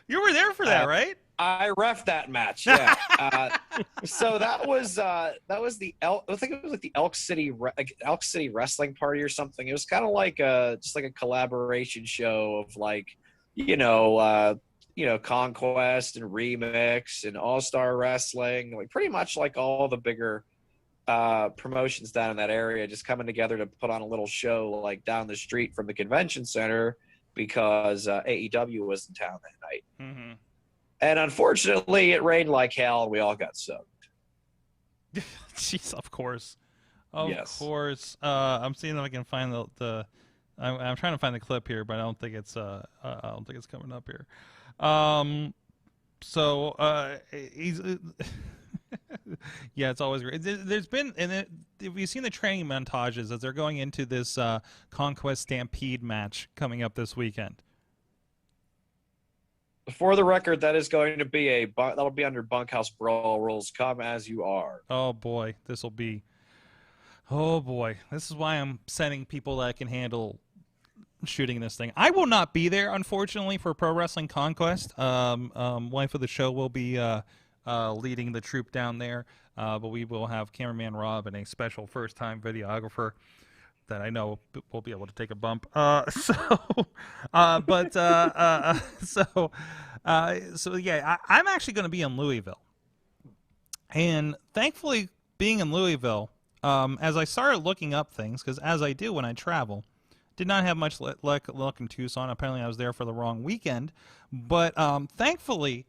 You were there for that, right? I reffed that match. Yeah. So that was the I think it was like the Elk City Wrestling Party or something. It was kind of like just like a collaboration show of like Conquest and Remix and All Star Wrestling, like pretty much like all the bigger promotions down in that area, just coming together to put on a little show like down the street from the convention center because AEW was in town that night. Mm-hmm. And unfortunately, it rained like hell, and we all got soaked. Jeez, of course, of yes. course. I'm seeing if I can find the. I'm trying to find the clip here, but I don't think it's coming up here. He's. Yeah, it's always great. There's been, and we've seen the training montages as they're going into this Conquest Stampede match coming up this weekend. For the record, that is going to be that'll be under Bunkhouse Brawl rules. Come as you are. Oh boy, this is why I'm sending people that can handle shooting this thing. I will not be there, unfortunately, for Pro Wrestling Conquest. Wife of the show will be leading the troop down there, but we will have cameraman Rob and a special first-time videographer that I know will be able to take a bump. So yeah, I'm actually going to be in Louisville, and thankfully, being in Louisville, as I started looking up things, because as I do when I travel, did not have much luck in Tucson. Apparently, I was there for the wrong weekend, but thankfully,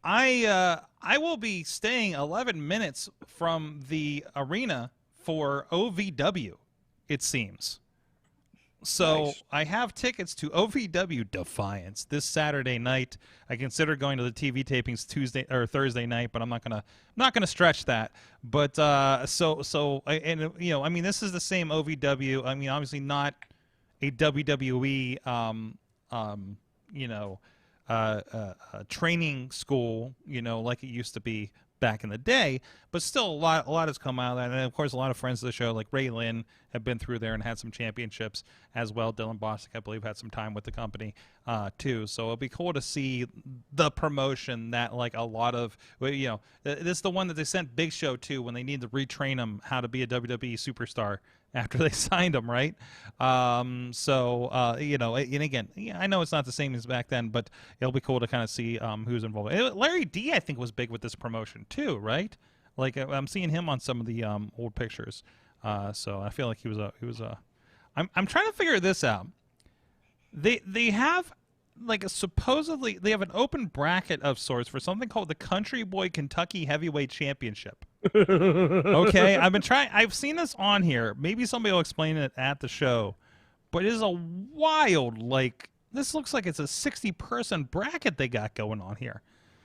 I will be staying 11 minutes from the arena for OVW. It seems. So Nice. I have tickets to OVW Defiance this Saturday night. I consider going to the TV tapings Tuesday or Thursday night, but I'm not gonna stretch that. But this is the same OVW. I mean, obviously not a WWE training school, like it used to be back in the day, but still a lot has come out of that. And of course, a lot of friends of the show, like Ray Lynn, have been through there and had some championships as well. Dylan Bostic, I believe, had some time with the company too. So it'll be cool to see the promotion that, like, a lot of, this is the one that they sent Big Show to when they need to retrain him how to be a WWE superstar after they signed him, right? And again, I know it's not the same as back then, but it'll be cool to kind of see who's involved. Larry D, I think, was big with this promotion too, right? Like, I'm seeing him on some of the old pictures, so I feel like he was a. I'm trying to figure this out. They have supposedly they have an open bracket of sorts for something called the Country Boy Kentucky Heavyweight Championship. Okay, I've seen this on here. Maybe somebody will explain it at the show, but it is a wild, this looks like it's a 60-person bracket they got going on here.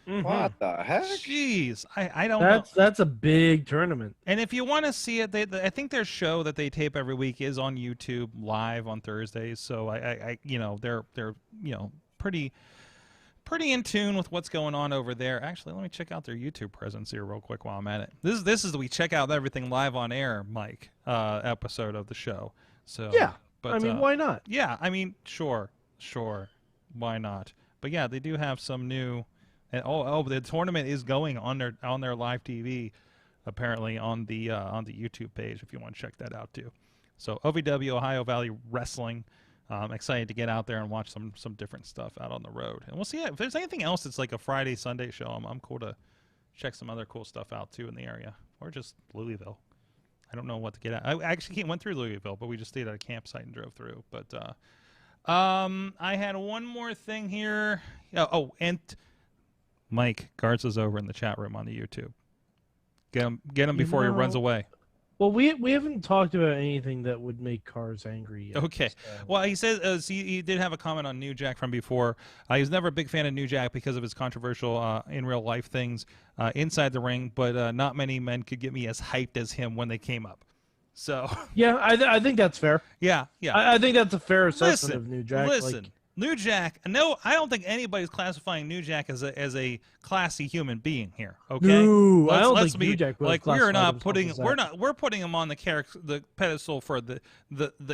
Mm-hmm. What the heck? Jeez, I don't know. That's a big tournament. And if you want to see it, I think their show that they tape every week is on YouTube live on Thursdays. So they're pretty in tune with what's going on over there. Actually, let me check out their YouTube presence here real quick while I'm at it. This is the We Check Out Everything Live on Air, Mike, episode of the show. So Yeah, but I mean, why not? Yeah, I mean, sure, why not? But yeah, they do have some new. And the tournament is going on their live TV, apparently on the YouTube page if you want to check that out too. So OVW, Ohio Valley Wrestling. Excited to get out there and watch some different stuff out on the road. And we'll see if there's anything else that's like a Friday, Sunday show. I'm cool to check some other cool stuff out too in the area, or just Louisville. I don't know what to get at. I actually went through Louisville, but we just stayed at a campsite and drove through. But I had one more thing here. And Mike Garza's over in the chat room on the YouTube. Get him before he runs away. Well, we haven't talked about anything that would make Cars angry yet. Okay. So. Well, he says he did have a comment on New Jack from before. He was never a big fan of New Jack because of his controversial in real life things inside the ring, but not many men could get me as hyped as him when they came up. So yeah, I think that's fair. Yeah. I think that's a fair assessment of New Jack. Listen. New Jack, no, I don't think anybody's classifying New Jack as a classy human being here. Okay, no, I don't think New Jack was we're not putting we're putting him on the pedestal for the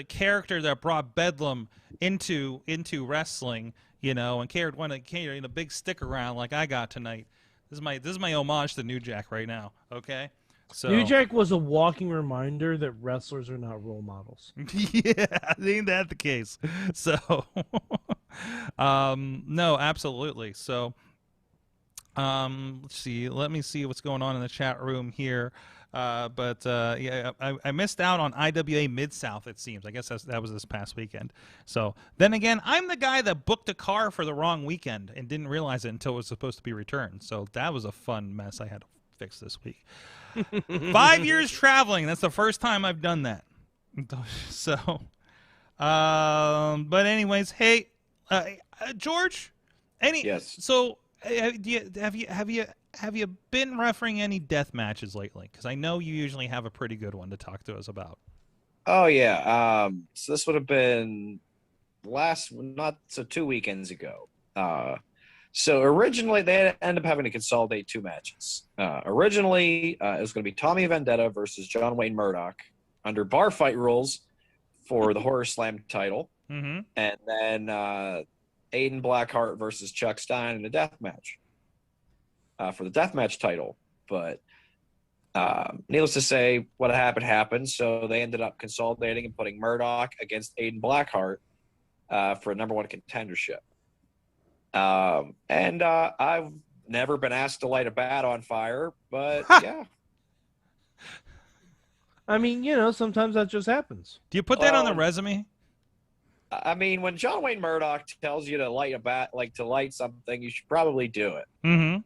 character that brought Bedlam into wrestling, and carried a big stick around like I got tonight. This is my homage to New Jack right now. Okay. So New Jack was a walking reminder that wrestlers are not role models. Yeah, ain't that the case? So, no, absolutely. So, let's see. Let me see what's going on in the chat room here. I missed out on IWA Mid-South, it seems. I guess that was this past weekend. So, then again, I'm the guy that booked a car for the wrong weekend and didn't realize it until it was supposed to be returned. So, that was a fun mess I had to fix this week. 5 years traveling. That's the first time I've done that. So, but anyways, hey, George, Yes. So, have you been refereeing any death matches lately? Because I know you usually have a pretty good one to talk to us about. Oh yeah. So this would have been 2 weekends ago. So originally, they ended up having to consolidate 2 matches. Originally, it was going to be Tommy Vendetta versus John Wayne Murdoch under bar fight rules for the Horror Slam title. Mm-hmm. And then Aiden Blackheart versus Chuck Stein in a death match for the death match title. But needless to say, what happened. So they ended up consolidating and putting Murdoch against Aiden Blackheart for a #1 contendership. And I've never been asked to light a bat on fire, but yeah. I mean, sometimes that just happens. Do you put that on the resume? I mean, when John Wayne Murdoch tells you to light a bat, to light something, you should probably do it. Mm-hmm.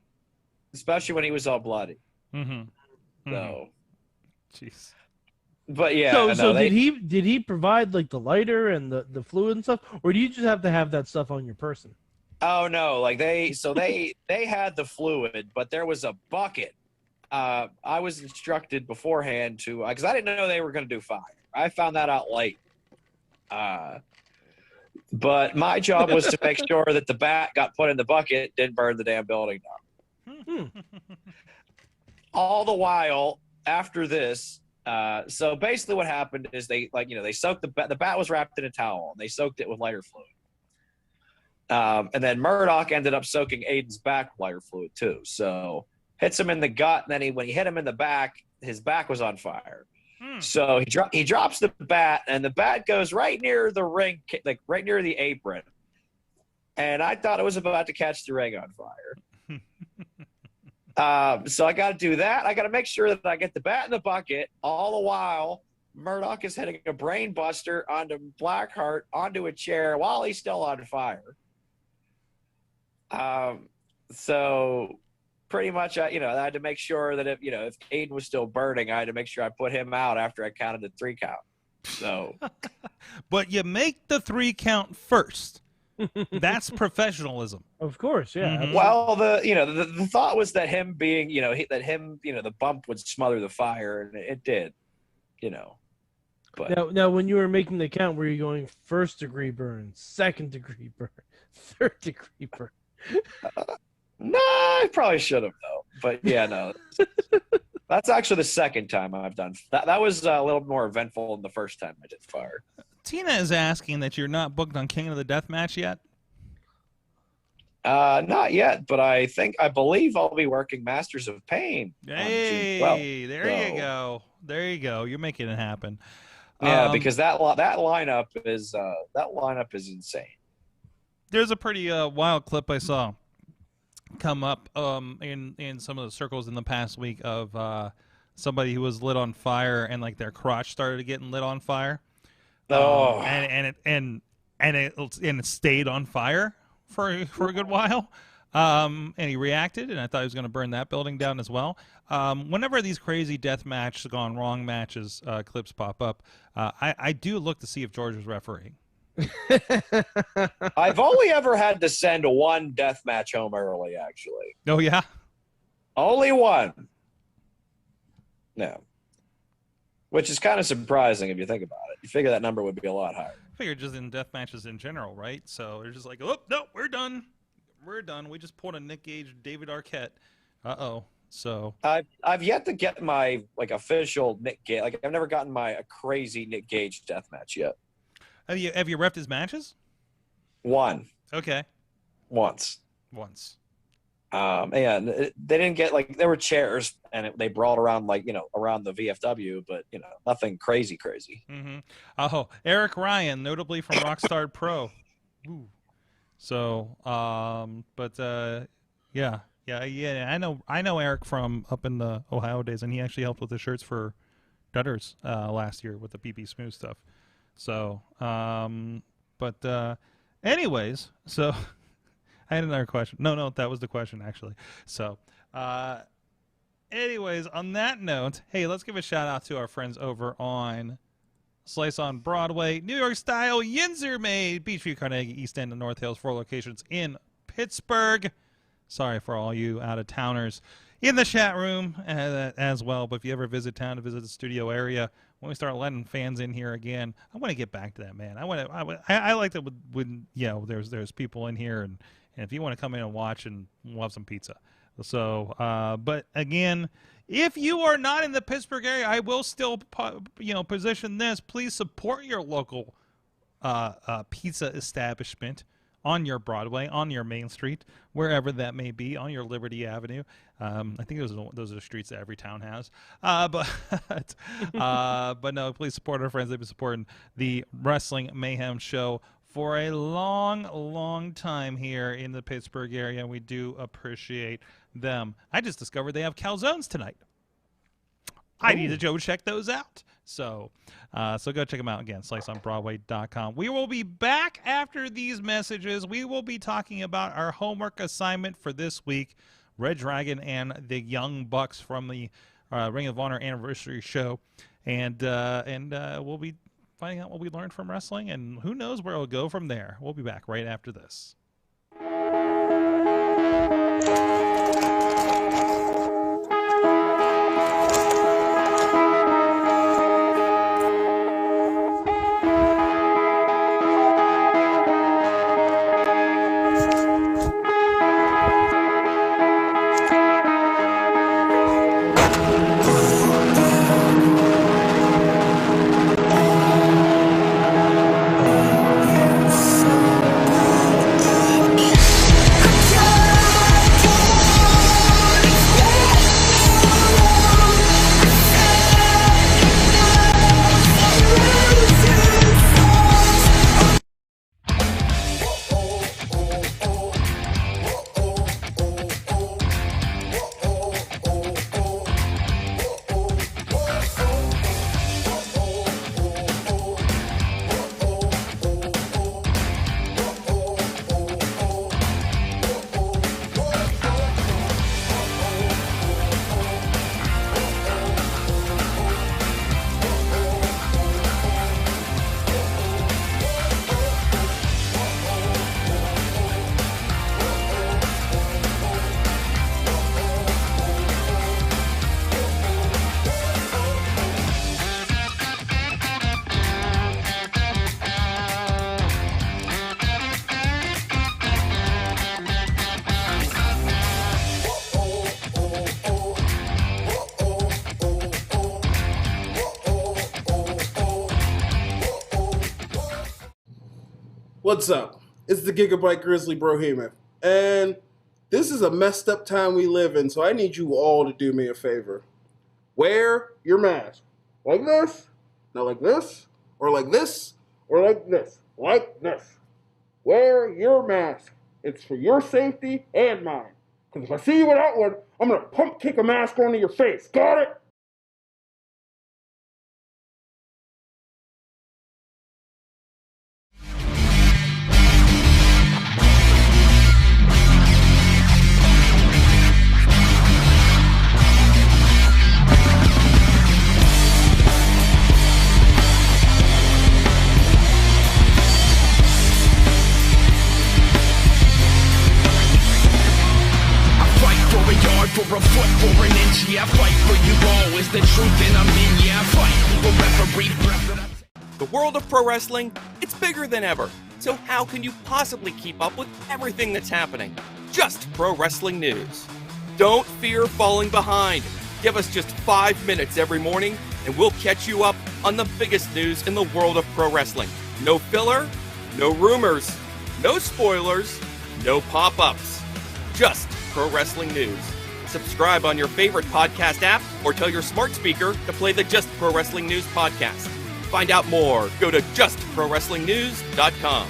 Especially when he was all bloody. Mm-hmm. So, jeez. But yeah, So, no, so they, did he provide like the lighter and the fluid and stuff, or do you just have to have that stuff on your person? oh no, like they had the fluid, but there was a bucket. I was instructed beforehand to because I didn't know they were going to do fire. I found that out late. But my job was to make sure that the bat got put in the bucket, didn't burn the damn building down. All the while after this, so basically what happened is they soaked the bat was wrapped in a towel and they soaked it with lighter fluid. And then Murdoch ended up soaking Aiden's back with lighter fluid too. So hits him in the gut, and then when he hit him in the back, his back was on fire. So he drops the bat, and the bat goes right near the ring, like right near the apron. And I thought it was about to catch the ring on fire. So I got to do that. I got to make sure that I get the bat in the bucket. All the while, Murdoch is hitting a brain buster onto Blackheart onto a chair while he's still on fire. So pretty much, I had to make sure that if Aiden was still burning, I had to make sure I put him out after I counted the 3 count. So, but you make the 3 count first. That's professionalism. Of course, yeah. Mhm. well, the thought was that him being, the bump would smother the fire, and it did, But Now, when you were making the count, were you going 1st degree burn, 2nd degree burn, 3rd degree burn? no, I probably should have though. But yeah, no. That's actually the 2nd time I've done that. That was a little more eventful than the first time I did fire. Tina is asking that you're not booked on King of the Deathmatch yet. Not yet, but I believe I'll be working Masters of Pain. Hey, on June 12th, there you go. There you go. You're making it happen. Yeah, because that lineup is insane. There's a pretty wild clip I saw come up in some of the circles in the past week of somebody who was lit on fire and like their crotch started getting lit on fire. And it stayed on fire for a good while. And he reacted, and I thought he was going to burn that building down as well. Whenever these crazy death match gone wrong matches clips pop up, I do look to see if George was refereeing. I've only ever had to send 1 death match home early, actually. Oh yeah, Only 1. No. Which is kind of surprising if you think about it. You figure that number would be a lot higher. I figure just in death matches in general, right? So they're just like, oh no, we're done. We're done. We just pulled a Nick Gage, David Arquette. So I've yet to get my official Nick Gage. Like I've never gotten a crazy Nick Gage death match yet. have you repped his matches? 1. Okay, Once. And they didn't get there were chairs and they brought around around the VFW, but nothing crazy. Mm-hmm. Oh, Eric Ryan, notably from Rockstar Pro. Ooh. So, yeah. I know Eric from up in the Ohio days, and he actually helped with the shirts for Dutters last year with the PP Smooth stuff. So, anyways, so I had another question. No, that was the question actually. So, anyways, on that note, hey, let's give a shout out to our friends over on Slice on Broadway, New York style, Yinzer made, Beachview, Carnegie, East End, and North Hills, 4 locations in Pittsburgh. Sorry for all you out-of-towners in the chat room as well. But if you ever visit town to visit the studio area, when we start letting fans in here again, I want to get back to that, man. I like that when there's people in here, and if you want to come in and watch, and we'll have some pizza. So, but again, if you are not in the Pittsburgh area, I will still, position this. Please support your local pizza establishment on your Broadway, on your Main Street, wherever that may be, on your Liberty Avenue. I think those are streets that every town has. But no, please support our friends. They've been supporting the Wrestling Mayhem show for a long, long time here in the Pittsburgh area, and we do appreciate them. I just discovered they have calzones tonight. I need to go check those out. So go check them out again, sliceonbroadway.com. We will be back after these messages. We will be talking about our homework assignment for this week, reDRagon and the Young Bucks from the Ring of Honor anniversary show, and we'll be finding out what we learned from wrestling, and who knows where it'll go from there. We'll be back right after this. What's up? It's the Gigabyte Grizzly Brohema, and this is a messed up time we live in, so I need you all to do me a favor. Wear your mask. Like this, not like this, or like this, or like this, like this. Wear your mask. It's for your safety and mine. Because if I see you without one, I'm going to pump kick a mask onto your face. Got it? For a foot, for an inch, yeah, I fight for you all. Is the truth and I'm in, yeah, I fight for referee. The world of pro wrestling, it's bigger than ever. So how can you possibly keep up with everything that's happening? Just pro wrestling news. Don't fear falling behind. Give us just 5 minutes every morning and we'll catch you up on the biggest news in the world of pro wrestling. No filler, no rumors, no spoilers, no pop-ups. Just pro wrestling news. Subscribe on your favorite podcast app or tell your smart speaker to play the Just Pro Wrestling News podcast. Find out more. Go to justprowrestlingnews.com.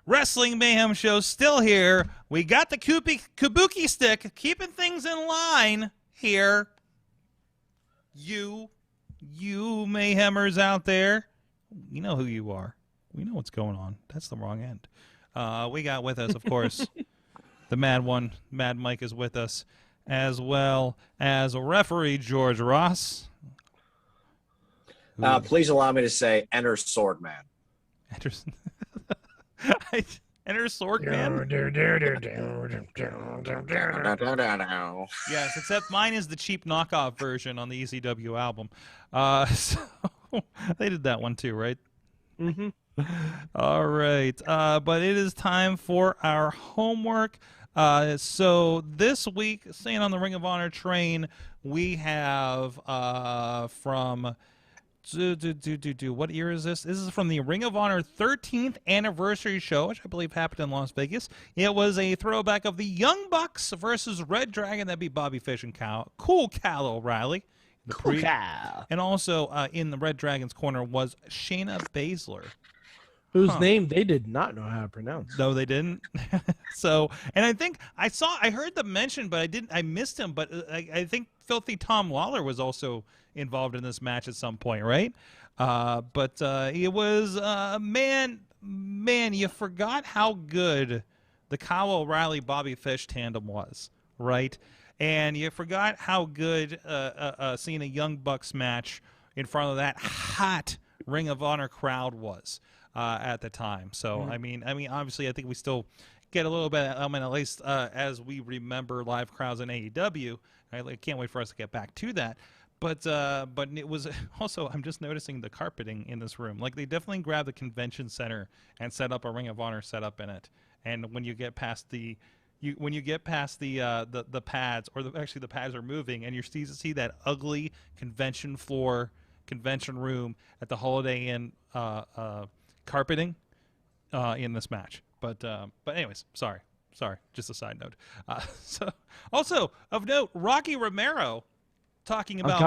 Wrestling Mayhem Show still here. We got the kabuki stick, keeping things in line here. You Mayhemers out there, you know who you are. We know what's going on. That's the wrong end. We got with us, of course, the Mad One. Mad Mike is with us, as well as referee George Ross. Please allow me to say, enter Sorgman. Enter Sorgman. Yes, except mine is the cheap knockoff version on the ECW album. So they did that one too, right? Mm-hmm. All right, but it is time for our homework. So this week, staying on the Ring of Honor train, we have from what year is this? This is from the Ring of Honor 13th anniversary show, which I believe happened in Las Vegas. It was a throwback of the Young Bucks versus reDRagon. That'd be Bobby Fish and Cool Cal O'Reilly. Cool Cal. And also in the reDRagon's corner was Shayna Baszler, whose name they did not know how to pronounce. No, they didn't. So, and I think I heard them mention, but I missed him. But I think Filthy Tom Lawler was also involved in this match at some point, right? But it was man, you forgot how good the Kyle O'Reilly Bobby Fish tandem was. right? And you forgot how good seeing a Young Bucks match in front of that hot Ring of Honor crowd was at the time. So I mean, obviously, I think we still get a little bit of element, at least as we remember live crowds in AEW. I can't wait for us to get back to that. But it was also, I'm just noticing the carpeting in this room. Like, they definitely grabbed the convention center and set up a Ring of Honor setup in it. And when you get past the pads, or actually the pads are moving, and you see that ugly convention room at the Holiday Inn carpeting in this match. But anyways, sorry, just a side note. So also of note, Rocky Romero talking about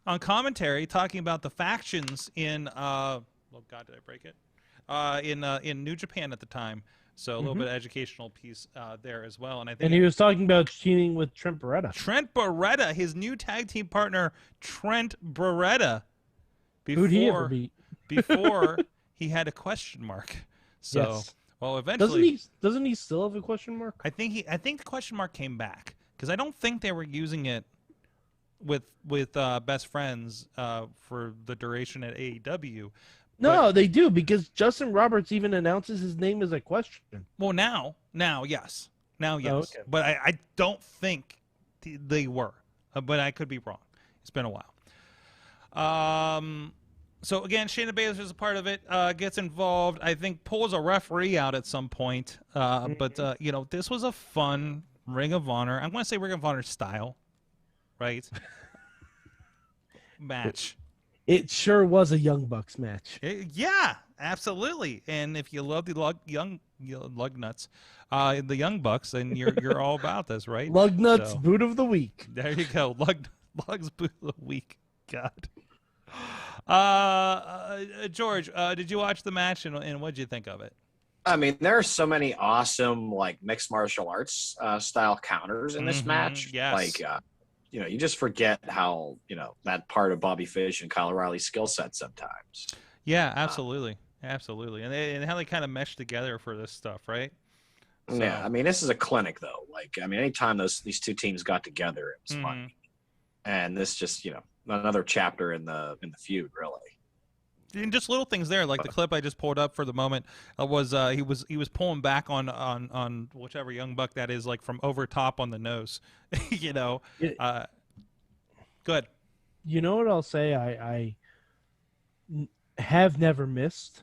on commentary talking about the factions in oh God, did I break it? In New Japan at the time. So a little bit of educational piece there as well. And he was talking about teaming with Trent Beretta. Trent Beretta, his new tag team partner, Trent Beretta. Who'd he ever beat? Before he had a question mark. So, yes. Well, eventually, doesn't he still have a question mark? I think the question mark came back, because I don't think they were using it with Best Friends for the duration at AEW. No, they do, because Justin Roberts even announces his name as a question. Well, now, yes. Oh, okay. But I don't think they were. But I could be wrong. It's been a while. So again, Shayna Baszler is a part of it. Gets involved. I think pulls a referee out at some point. But this was a fun Ring of Honor. I'm going to say Ring of Honor style, right? Match. It sure was a Young Bucks match. Yeah, absolutely. And if you love the lug nuts, the Young Bucks, then you're all about this, right? Lug nuts, boot of the week. There you go. Lug's boot of the week. God. George, did you watch the match, and what did you think of it? I mean, there are so many awesome mixed martial arts style counters in this match. Yes. You just forget how, that part of Bobby Fish and Kyle O'Reilly's skill set sometimes. Yeah, absolutely. Absolutely. And how they kind of mesh together for this stuff, right? So. Yeah, I mean, this is a clinic, though. Anytime these two teams got together, it was fun. And this just, another chapter in the feud, really. And just little things there, like the clip I just pulled up for the moment was he was pulling back on whichever Young Buck that is, like from over top on the nose, Good. You know what I'll say? I have never missed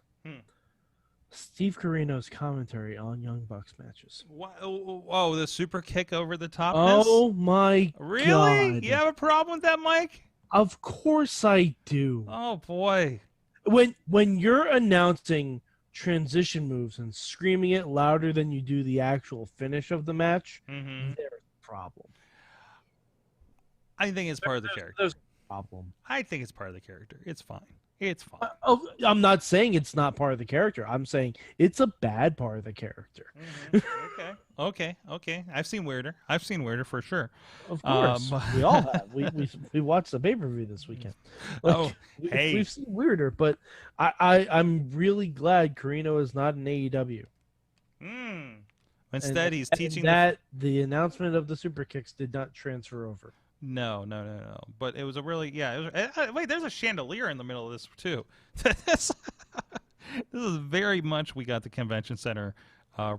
Steve Corino's commentary on Young Bucks matches. Oh, the super kick over the top. Oh my really? God! You have a problem with that, Mike? Of course I do. Oh boy. When you're announcing transition moves and screaming it louder than you do the actual finish of the match, there's a problem. I think it's part of the character. There's a problem. I think it's part of the character. It's fine. It's fine. I'm not saying it's not part of the character. I'm saying it's a bad part of the character. Okay. I've seen weirder for sure. Of course, we all have. We watched the pay-per-view this weekend. We've seen weirder, but I'm really glad Corino is not in AEW. Instead, he's teaching that the announcement of the super kicks did not transfer over. No. But it was a really wait, there's a chandelier in the middle of this too. This is very much we got the convention center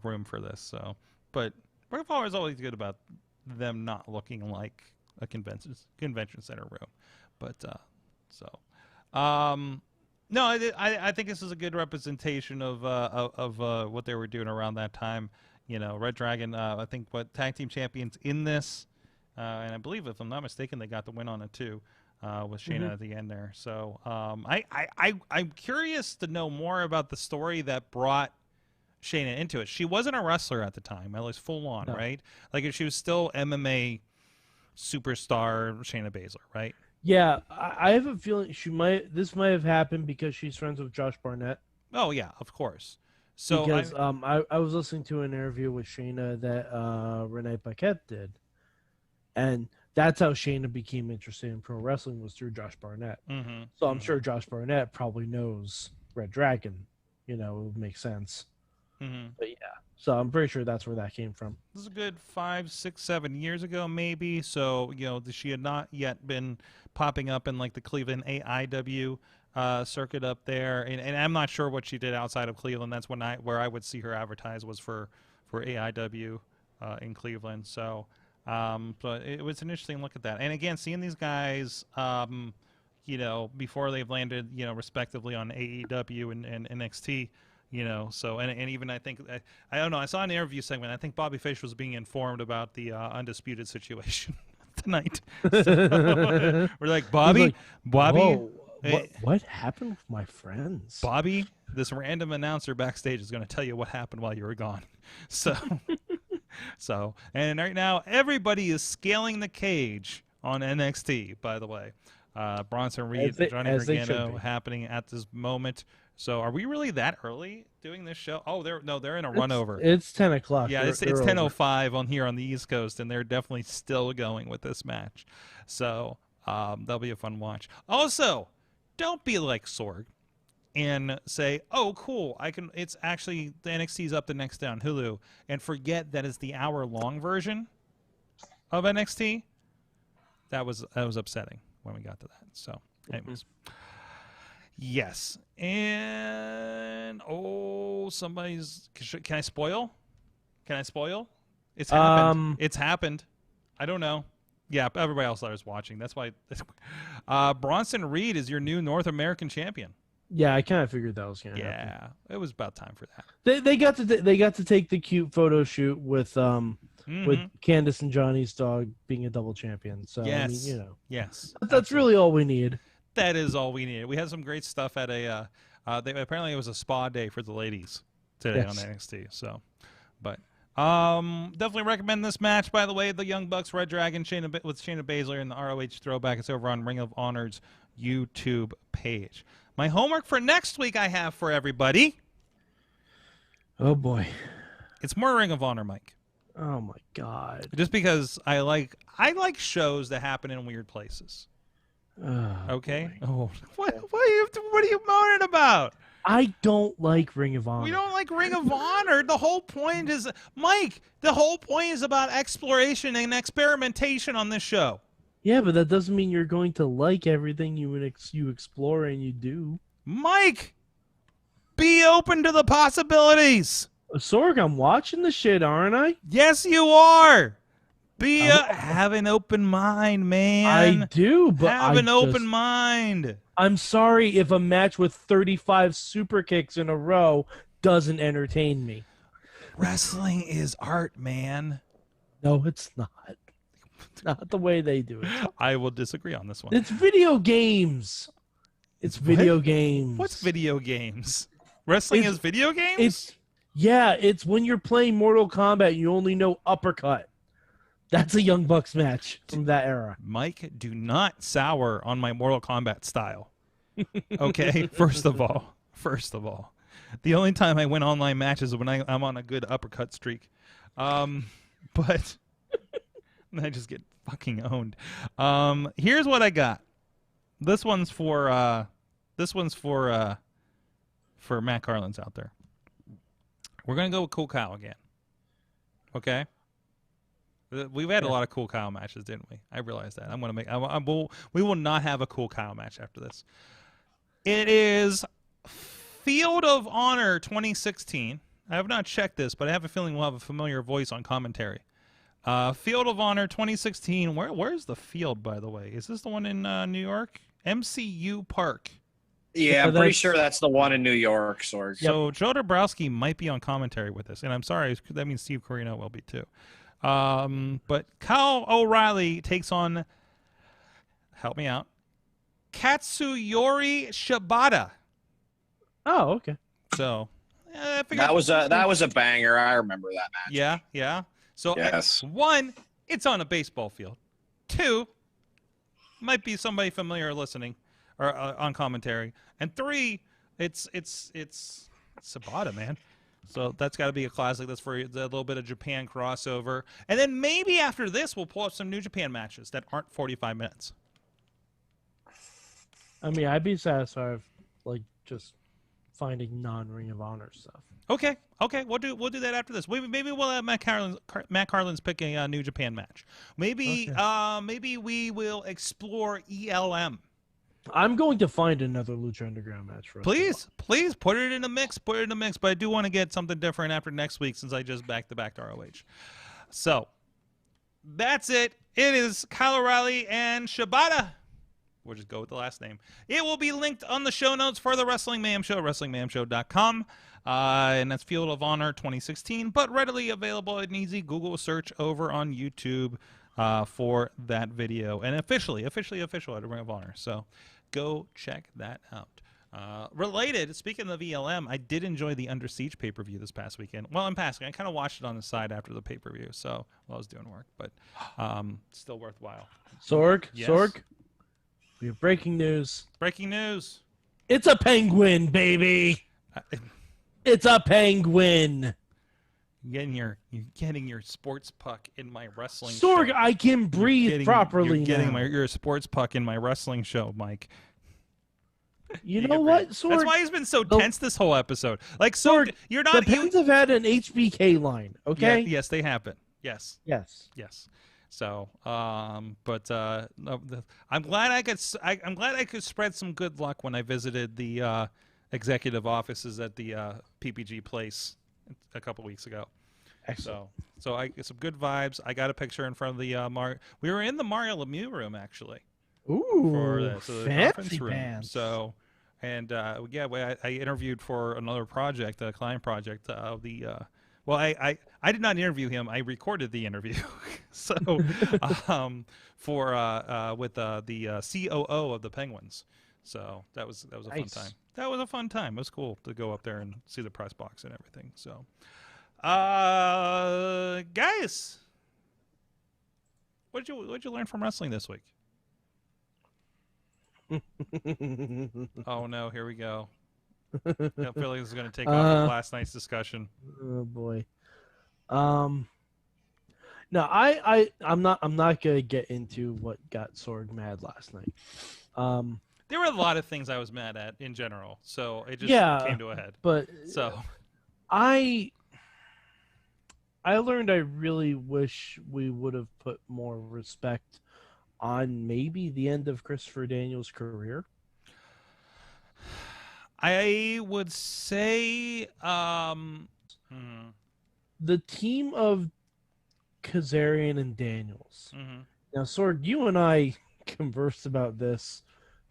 room for this. So, but Ring of Honor is always good about them not looking like a convention center room. But no, I think this is a good representation of what they were doing around that time. reDRagon. I think tag team champions in this. And I believe, if I'm not mistaken, they got the win on it too, with Shayna at the end there. So I'm curious to know more about the story that brought Shayna into it. She wasn't a wrestler at the time, at least full on, right? Like, if she was still MMA superstar Shayna Baszler, right? Yeah, I have a feeling this might have happened because she's friends with Josh Barnett. Oh yeah, of course. So because I was listening to an interview with Shayna that Renee Paquette did. And that's how Shayna became interested in pro wrestling, was through Josh Barnett. So I'm sure Josh Barnett probably knows reDRagon. It would make sense. But yeah, So I'm pretty sure that's where that came from. This is a good 5, 6, 7 years ago, maybe. So, she had not yet been popping up in like the Cleveland AIW circuit up there. And I'm not sure what she did outside of Cleveland. That's where I would see her advertised was for AIW in Cleveland. So, but it was an interesting look at that. And again, seeing these guys, before they've landed, respectively on AEW and NXT. So and even I think I don't know. I saw an interview segment. I think Bobby Fish was being informed about the undisputed situation tonight. So, we're like, Bobby, Whoa, what happened with my friends? Bobby, this random announcer backstage is going to tell you what happened while you were gone. So, and right now everybody is scaling the cage on NXT. By the way, Bronson Reed, Johnny Gargano happening at this moment. So are we really that early doing this show? Oh, they're in a run over. It's 10 o'clock. Yeah, it's 10:05 on here on the East Coast, and they're definitely still going with this match. So that'll be a fun watch. Also, don't be like Sorg and say, "Oh, cool, I can." It's actually the NXT's up the next day on Hulu, and forget that it's the hour-long version of NXT. That was upsetting when we got to that. So, anyways. Yes, and somebody's. Can I spoil? It's happened. It's happened. I don't know. Yeah, everybody else is watching. That's why. Bronson Reed is your new North American champion. Yeah, I kind of figured that was gonna happen. Yeah, it was about time for that. They got to take the cute photo shoot with Candice and Johnny's dog being a double champion. So yes, I mean, yes, that's really all we need. That is all we needed. We had some great stuff at a. Apparently, it was a spa day for the ladies today on NXT. So, but definitely recommend this match. By the way, the Young Bucks, reDRagon, with Shayna Baszler and the ROH Throwback. It's over on Ring of Honor's YouTube page. My homework for next week I have for everybody. Oh boy, it's more Ring of Honor, Mike. Oh my God! Just because I like shows that happen in weird places. Okay. Boy. Oh, what are you moaning about? I don't like Ring of Honor. We don't like Ring of Honor. The whole point is, Mike. The whole point is about exploration and experimentation on this show. Yeah, but that doesn't mean you're going to like everything you explore and you do. Mike, be open to the possibilities. Sorg, I'm watching the shit, aren't I? Yes, you are. Have an open mind, man. I do, but have an open mind. I'm sorry if a match with 35 super kicks in a row doesn't entertain me. Wrestling is art, man. No, it's not. It's not the way they do it. I will disagree on this one. It's video games. It's video games. What's video games? Wrestling is video games? It's when you're playing Mortal Kombat and you only know uppercut. That's a Young Bucks match from that era. Mike, do not sour on my Mortal Kombat style. Okay, first of all. The only time I win online matches is when I'm on a good uppercut streak. But I just get fucking owned. Here's what I got. This one's for Matt Carlin's out there. We're gonna go with Cool Kyle again. Okay? We've had a lot of Cool Kyle matches, didn't we? I realize that. We will not have a Cool Kyle match after this. It is Field of Honor 2016. I have not checked this, but I have a feeling we'll have a familiar voice on commentary. Field of Honor 2016. Where's the field, by the way? Is this the one in New York? MCU Park. Yeah, I'm pretty sure that's the one in New York, Sorg. So Joe Dabrowski might be on commentary with us, and I'm sorry, that means Steve Corino will be too. But Kyle O'Reilly takes on, help me out, Katsuyori Shibata. Oh, okay. So that was a banger. I remember that match. Yeah. So yes. One, it's on a baseball field. Two, might be somebody familiar listening or on commentary. And three, it's Shibata, man. So that's got to be a classic. That's for a little bit of Japan crossover. And then maybe after this, we'll pull up some New Japan matches that aren't 45 minutes. I mean, I'd be satisfied with, just finding non-Ring of Honor stuff. Okay, we'll do that after this. Maybe we'll have Matt Carlin's pick a New Japan match. Maybe we will explore ELM. I'm going to find another Lucha Underground match for us. Please put it in the mix. But I do want to get something different after next week since I just back-to-back to ROH. So that's it. It is Kyle O'Reilly and Shibata. We'll just go with the last name. It will be linked on the show notes for the Wrestling Mayhem Show, WrestlingMayhemShow.com. And that's Field of Honor 2016, but readily available an easy Google search over on YouTube for that video. And officially at Ring of Honor. So go check that out. Related, speaking of ELM, I did enjoy the Under Siege pay-per-view this past weekend. Well, in passing, I kind of watched it on the side after the pay-per-view, so while I was doing work, but still worthwhile. Sorg, Yes? Sorg, we have breaking news. Breaking news. It's a penguin, baby. It's a penguin. You're getting your sports puck in my wrestling Sorg, show. I can breathe properly now. You're a sports puck in my wrestling show, Mike. You know what, Sorg? That's why he's been so tense this whole episode. Like, Sorg, you're not. The Pens have had an HBK line, okay? Yeah, yes, they have been. Yes. So, I'm glad I could spread some good luck when I visited the executive offices at the PPG place a couple weeks ago. Excellent. So I get some good vibes. I got a picture in front of the we were in the Mario Lemieux room actually. Ooh, for the fancy room. pants. So, and I interviewed for another project, a client project. I did not interview him. I recorded the interview. So, with the COO of the Penguins. So that was a fun time. That was a fun time. It was cool to go up there and see the press box and everything. So, guys, what'd you learn from wrestling this week? Oh no, here we go. I feel like this is going to take off of last night's discussion. Oh boy. No, I'm not going to get into what got Sorg mad last night. There were a lot of things I was mad at in general, so it just came to a head. But so I learned I really wish we would have put more respect on maybe the end of Christopher Daniels' career. I would say the team of Kazarian and Daniels. Mm-hmm. Now, Sorg, you and I conversed about this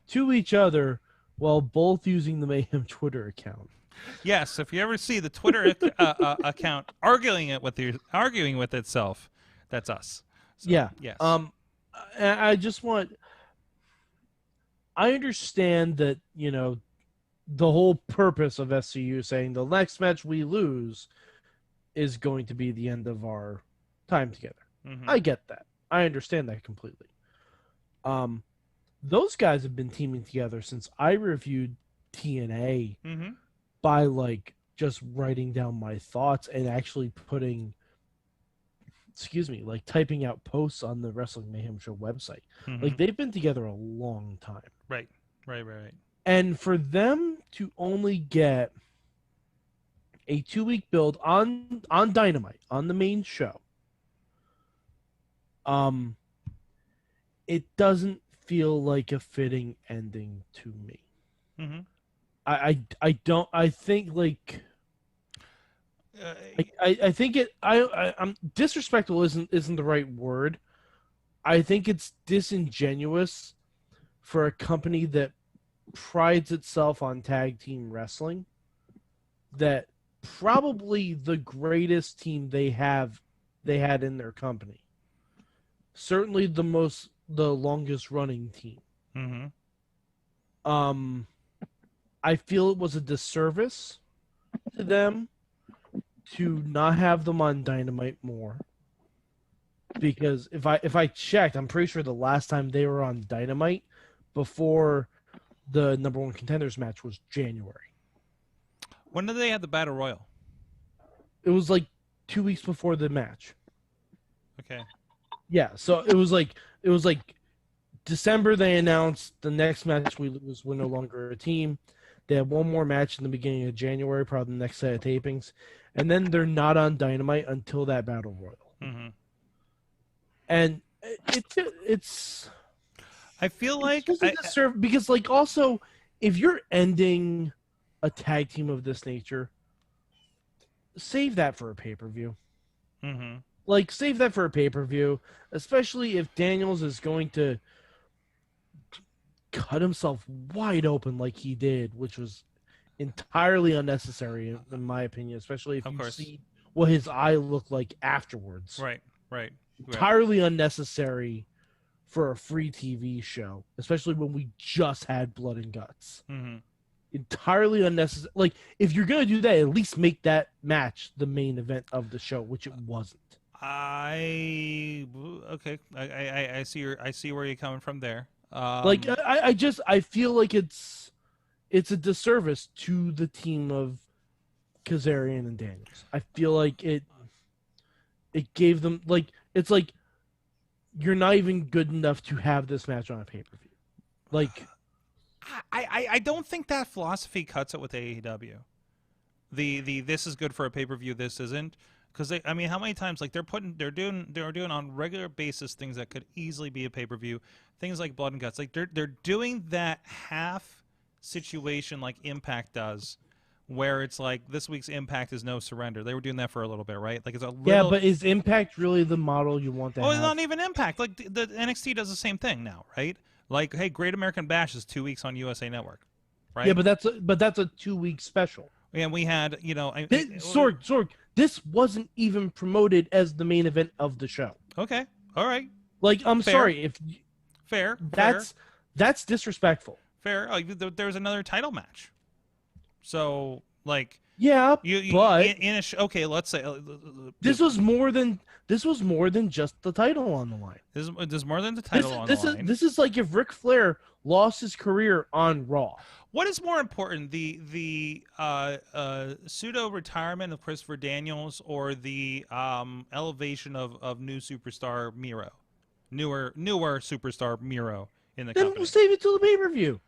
to each other while both using the Mayhem Twitter account. Yes, if you ever see the Twitter account arguing with itself, that's us. So, yeah. Yes. I understand that, the whole purpose of SCU saying the next match we lose is going to be the end of our time together. Mm-hmm. I get that. I understand that completely. Those guys have been teaming together since I reviewed TNA mm-hmm. by just writing down my thoughts and actually typing out posts on the Wrestling Mayhem Show website. Mm-hmm. They've been together a long time. Right. And for them to only get a 2-week build on Dynamite, on the main show, it doesn't feel like a fitting ending to me. Mm-hmm. I think I'm disrespectful isn't the right word. I think it's disingenuous for a company that prides itself on tag team wrestling, that probably the greatest team they had in their company. Certainly the longest running team. Mm-hmm. I feel it was a disservice to them to not have them on Dynamite more. Because if I checked, I'm pretty sure the last time they were on Dynamite before the number one contenders match was January. When did they have the Battle Royal? It was 2 weeks before the match. Okay. Yeah, so it was like December they announced the next match we lose, we're no longer a team. They have one more match in the beginning of January, probably the next set of tapings, and then they're not on Dynamite until that Battle Royal. Mm-hmm. And it's I feel like because like also if you're ending a tag team of this nature, save that for a pay-per-view. Mm-hmm. Like save that for a pay-per-view, especially if Daniels is going to cut himself wide open like he did, which was entirely unnecessary in my opinion, especially if you see what his eye looked like afterwards. Right. Entirely unnecessary for a free TV show, especially when we just had Blood and Guts. Mm-hmm. Entirely unnecessary. Like, if you're going to do that, at least make that match the main event of the show, which it wasn't. I see where you're coming from there. I feel like it's a disservice to the team of Kazarian and Daniels. I feel like it gave them, like, it's like you're not even good enough to have this match on a pay-per-view. Like, I don't think that philosophy cuts it with AEW. The this is good for a pay-per-view, this isn't. Because I mean, how many times like they're doing on regular basis things that could easily be a pay-per-view, things like Blood and Guts. Like they're doing that half situation like Impact does, where it's like this week's Impact is no surrender. They were doing that for a little bit, right? Like it's a little... Yeah, but is Impact really the model you want to have? Oh, it's not even Impact. Like the NXT does the same thing now, right? Like, hey, Great American Bash is 2 weeks on USA Network, right? Yeah, but that's a 2-week special. And we had, Sorg, this wasn't even promoted as the main event of the show. Okay, all right. Like, I'm sorry if that's disrespectful. Fair. There was another title match. So, like, yeah, but okay, let's say this was more than just the title on the line. This is more than the title on the line. This is like if Ric Flair lost his career on Raw. What is more important, the pseudo retirement of Christopher Daniels or the elevation of new superstar Miro, newer superstar Miro in the company? Then we'll save it till the pay-per-view.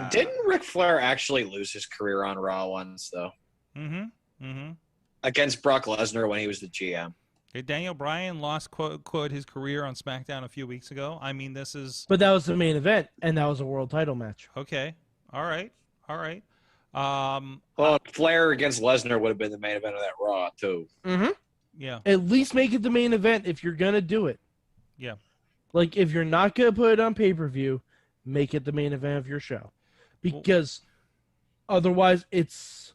Didn't Ric Flair actually lose his career on Raw once, though? Mm-hmm. Against Brock Lesnar when he was the GM. Daniel Bryan lost quote his career on SmackDown a few weeks ago. I mean, this is... But that was the main event, and that was a world title match. Okay. All right. Well, Flair against Lesnar would have been the main event of that Raw, too. Mm-hmm. Yeah. At least make it the main event if you're going to do it. Yeah. Like, if you're not going to put it on pay-per-view, make it the main event of your show. Because otherwise it's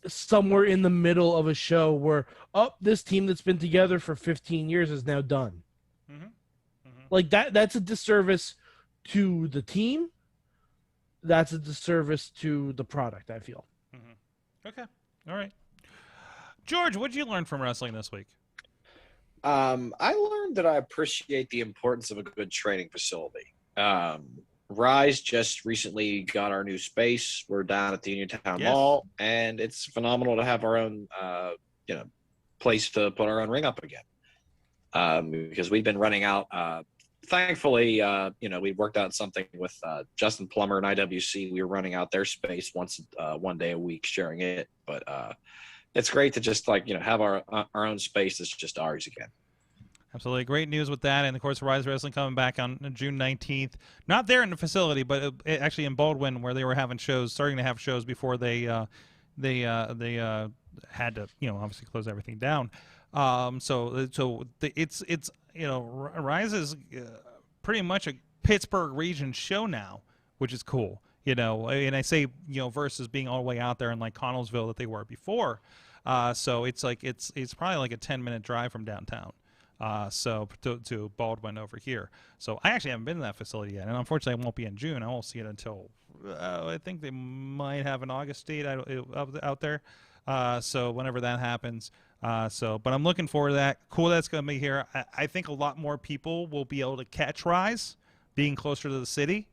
somewhere in the middle of a show where, this team that's been together for 15 years is now done. Mm-hmm. Like, that's a disservice to the team. That's a disservice to the product, I feel. Mm-hmm. Okay. All right. George, what did you learn from wrestling this week? I learned that I appreciate the importance of a good training facility. Rise just recently got our new space. We're down at the Uniontown Mall, and it's phenomenal to have our own, place to put our own ring up again. Because we've been running out. Thankfully, we worked out something with Justin Plummer and IWC. We were running out their space one day a week, sharing it. But it's great to just have our own space that's just ours again. Absolutely. Great news with that. And, of course, Rise Wrestling coming back on June 19th. Not there in the facility, but actually in Baldwin where they were having shows, starting to have shows before they had to, obviously close everything down. So it's Rise is pretty much a Pittsburgh region show now, which is cool. And I say, versus being all the way out there in like Connellsville that they were before. So it's probably like a 10-minute drive from downtown. So to Baldwin over here. So I actually haven't been to that facility yet, and unfortunately I won't be in June. I won't see it until I think they might have an August date out there. So whenever that happens. But I'm looking forward to that. Cool that's going to be here. I think a lot more people will be able to catch Rise being closer to the city.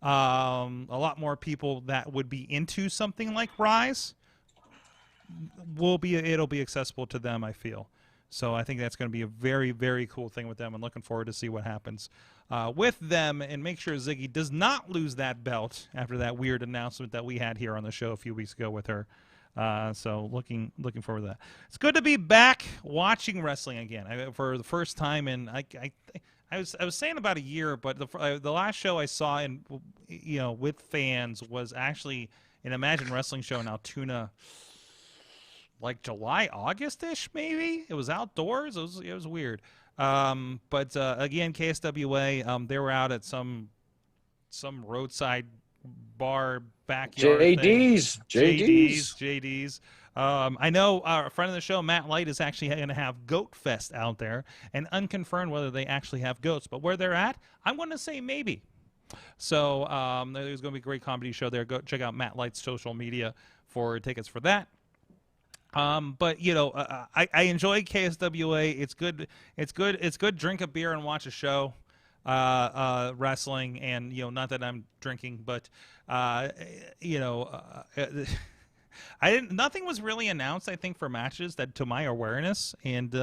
A lot more people that would be into something like Rise it'll be accessible to them, I feel. So I think that's going to be a very, very cool thing with them. I'm looking forward to see what happens with them, and make sure Ziggy does not lose that belt after that weird announcement that we had here on the show a few weeks ago with her. So looking forward to that. It's good to be back watching wrestling again for the first time in I was saying about a year, but the last show I saw in with fans was actually an Imagine Wrestling show in Altoona, like July, August-ish, maybe. It was outdoors. It was weird. But again, KSWA, they were out at some roadside bar backyard JD's. I know a friend of the show, Matt Light, is actually going to have Goat Fest out there, and unconfirmed whether they actually have goats. But where they're at, I'm going to say maybe. So there's going to be a great comedy show there. Go check out Matt Light's social media for tickets for that. But I enjoy KSWA. It's good. It's good. Drink a beer and watch a show. Wrestling, and not that I'm drinking, but nothing was really announced, I think, for matches that, to my awareness, and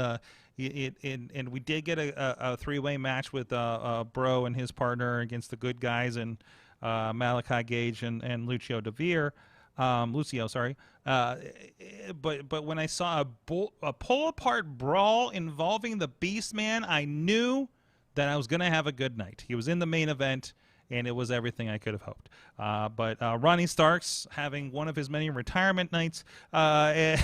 we did get a three-way match with Bro and his partner against the Good Guys and Malachi Gage and Lucio DeVere. Lucio, sorry. But when I saw a pull-apart brawl involving the Beast Man, I knew that I was going to have a good night. He was in the main event, and it was everything I could have hoped. But Ronnie Starks having one of his many retirement nights, so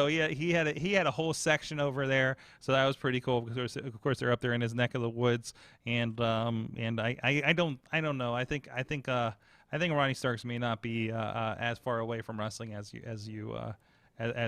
yeah, he had a whole section over there, so that was pretty cool. Because of course they're up there in his neck of the woods, and I don't know. I think Ronnie Starks may not be as far away from wrestling as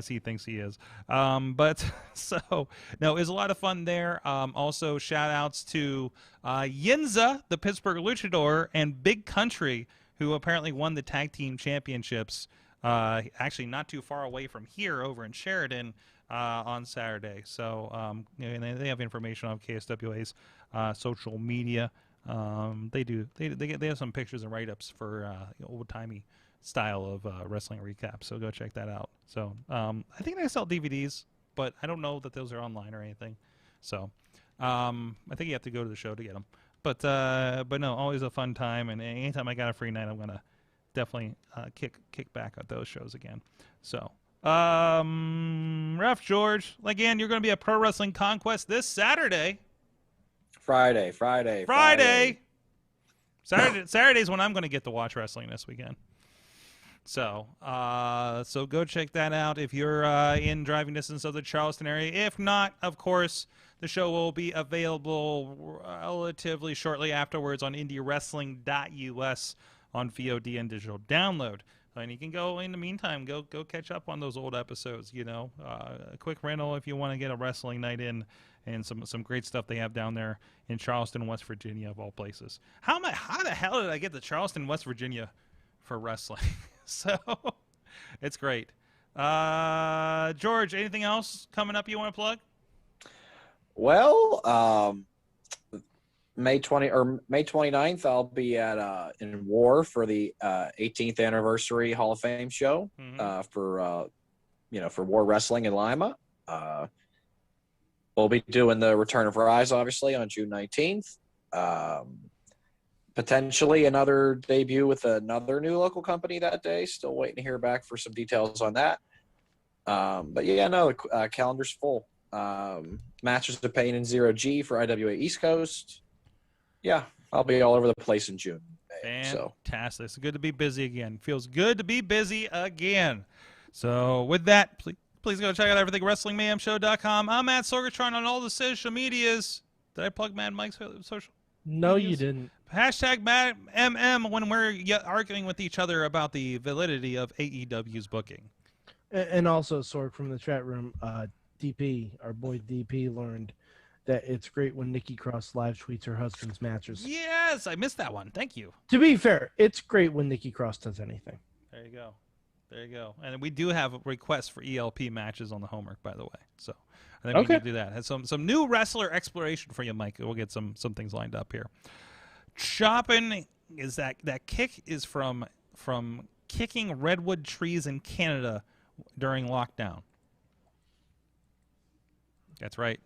he thinks he is. But so, no, it was a lot of fun there. Also, shout outs to Yinza, the Pittsburgh Luchador, and Big Country, who apparently won the tag team championships, actually not too far away from here over in Sheridan on Saturday. So, and they have information on KSWA's social media. They have some pictures and write-ups for old-timey style of wrestling recap, so go check that out. So I think they sell DVDs, but I don't know that those are online or anything. So I think you have to go to the show to get them. But no, always a fun time, and anytime I got a free night, I'm gonna definitely kick back at those shows again. So Ref George, again, you're gonna be at Pro Wrestling Conquest this Saturday. Friday. Saturday's when I'm gonna get to watch wrestling this weekend. So go check that out if you're in driving distance of the Charleston area. If not, of course, the show will be available relatively shortly afterwards on indiewrestling.us on VOD and digital download. And you can go, in the meantime, go catch up on those old episodes, a quick rental if you want to get a wrestling night in, and some great stuff they have down there in Charleston, West Virginia, of all places. How the hell did I get to Charleston, West Virginia for wrestling? So it's great. George, anything else coming up you want to plug? Well, May 29th, I'll be at in War for the 18th anniversary Hall of Fame show for War Wrestling in Lima. We'll be doing the Return of Rise, obviously, on June 19th. Potentially another debut with another new local company that day. Still waiting to hear back for some details on that. But yeah, no, the calendar's full. Masters of Pain and Zero G for IWA East Coast. Yeah, I'll be all over the place in June. Fantastic. It's good to be busy again. Feels good to be busy again. So with that, please go check out everything WrestlingMayhemShow.com. I'm Matt Sorgatron on all the social medias. Did I plug Mad Mike's social? No, you didn't. Hashtag MM when we're arguing with each other about the validity of AEW's booking. And also, Sorg from the chat room, DP, our boy DP, learned that it's great when Nikki Cross live tweets her husband's matches. Yes, I missed that one. Thank you. To be fair, it's great when Nikki Cross does anything. There you go. There you go. And we do have requests for ELP matches on the homework, by the way. So I think we can do that. Has some new wrestler exploration for you, Mike. We'll get some things lined up here. Chopping is that kick is from kicking redwood trees in Canada during lockdown. That's right.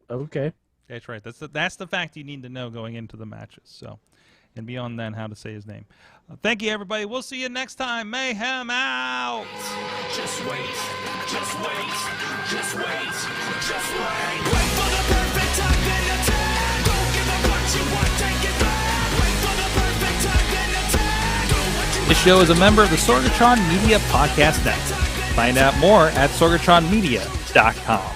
Okay. That's right. That's the fact you need to know going into the matches. So, and beyond then, how to say his name. Thank you, everybody. We'll see you next time. Mayhem out. Just wait, just wait, just wait, just wait. Wait for the perfect time, then attack. Don't give up what you want, take it back. Wait for the perfect time, then attack. Do what you This show is a member of the Sorgatron Media Podcast Network. Find out more at sorgatronmedia.com.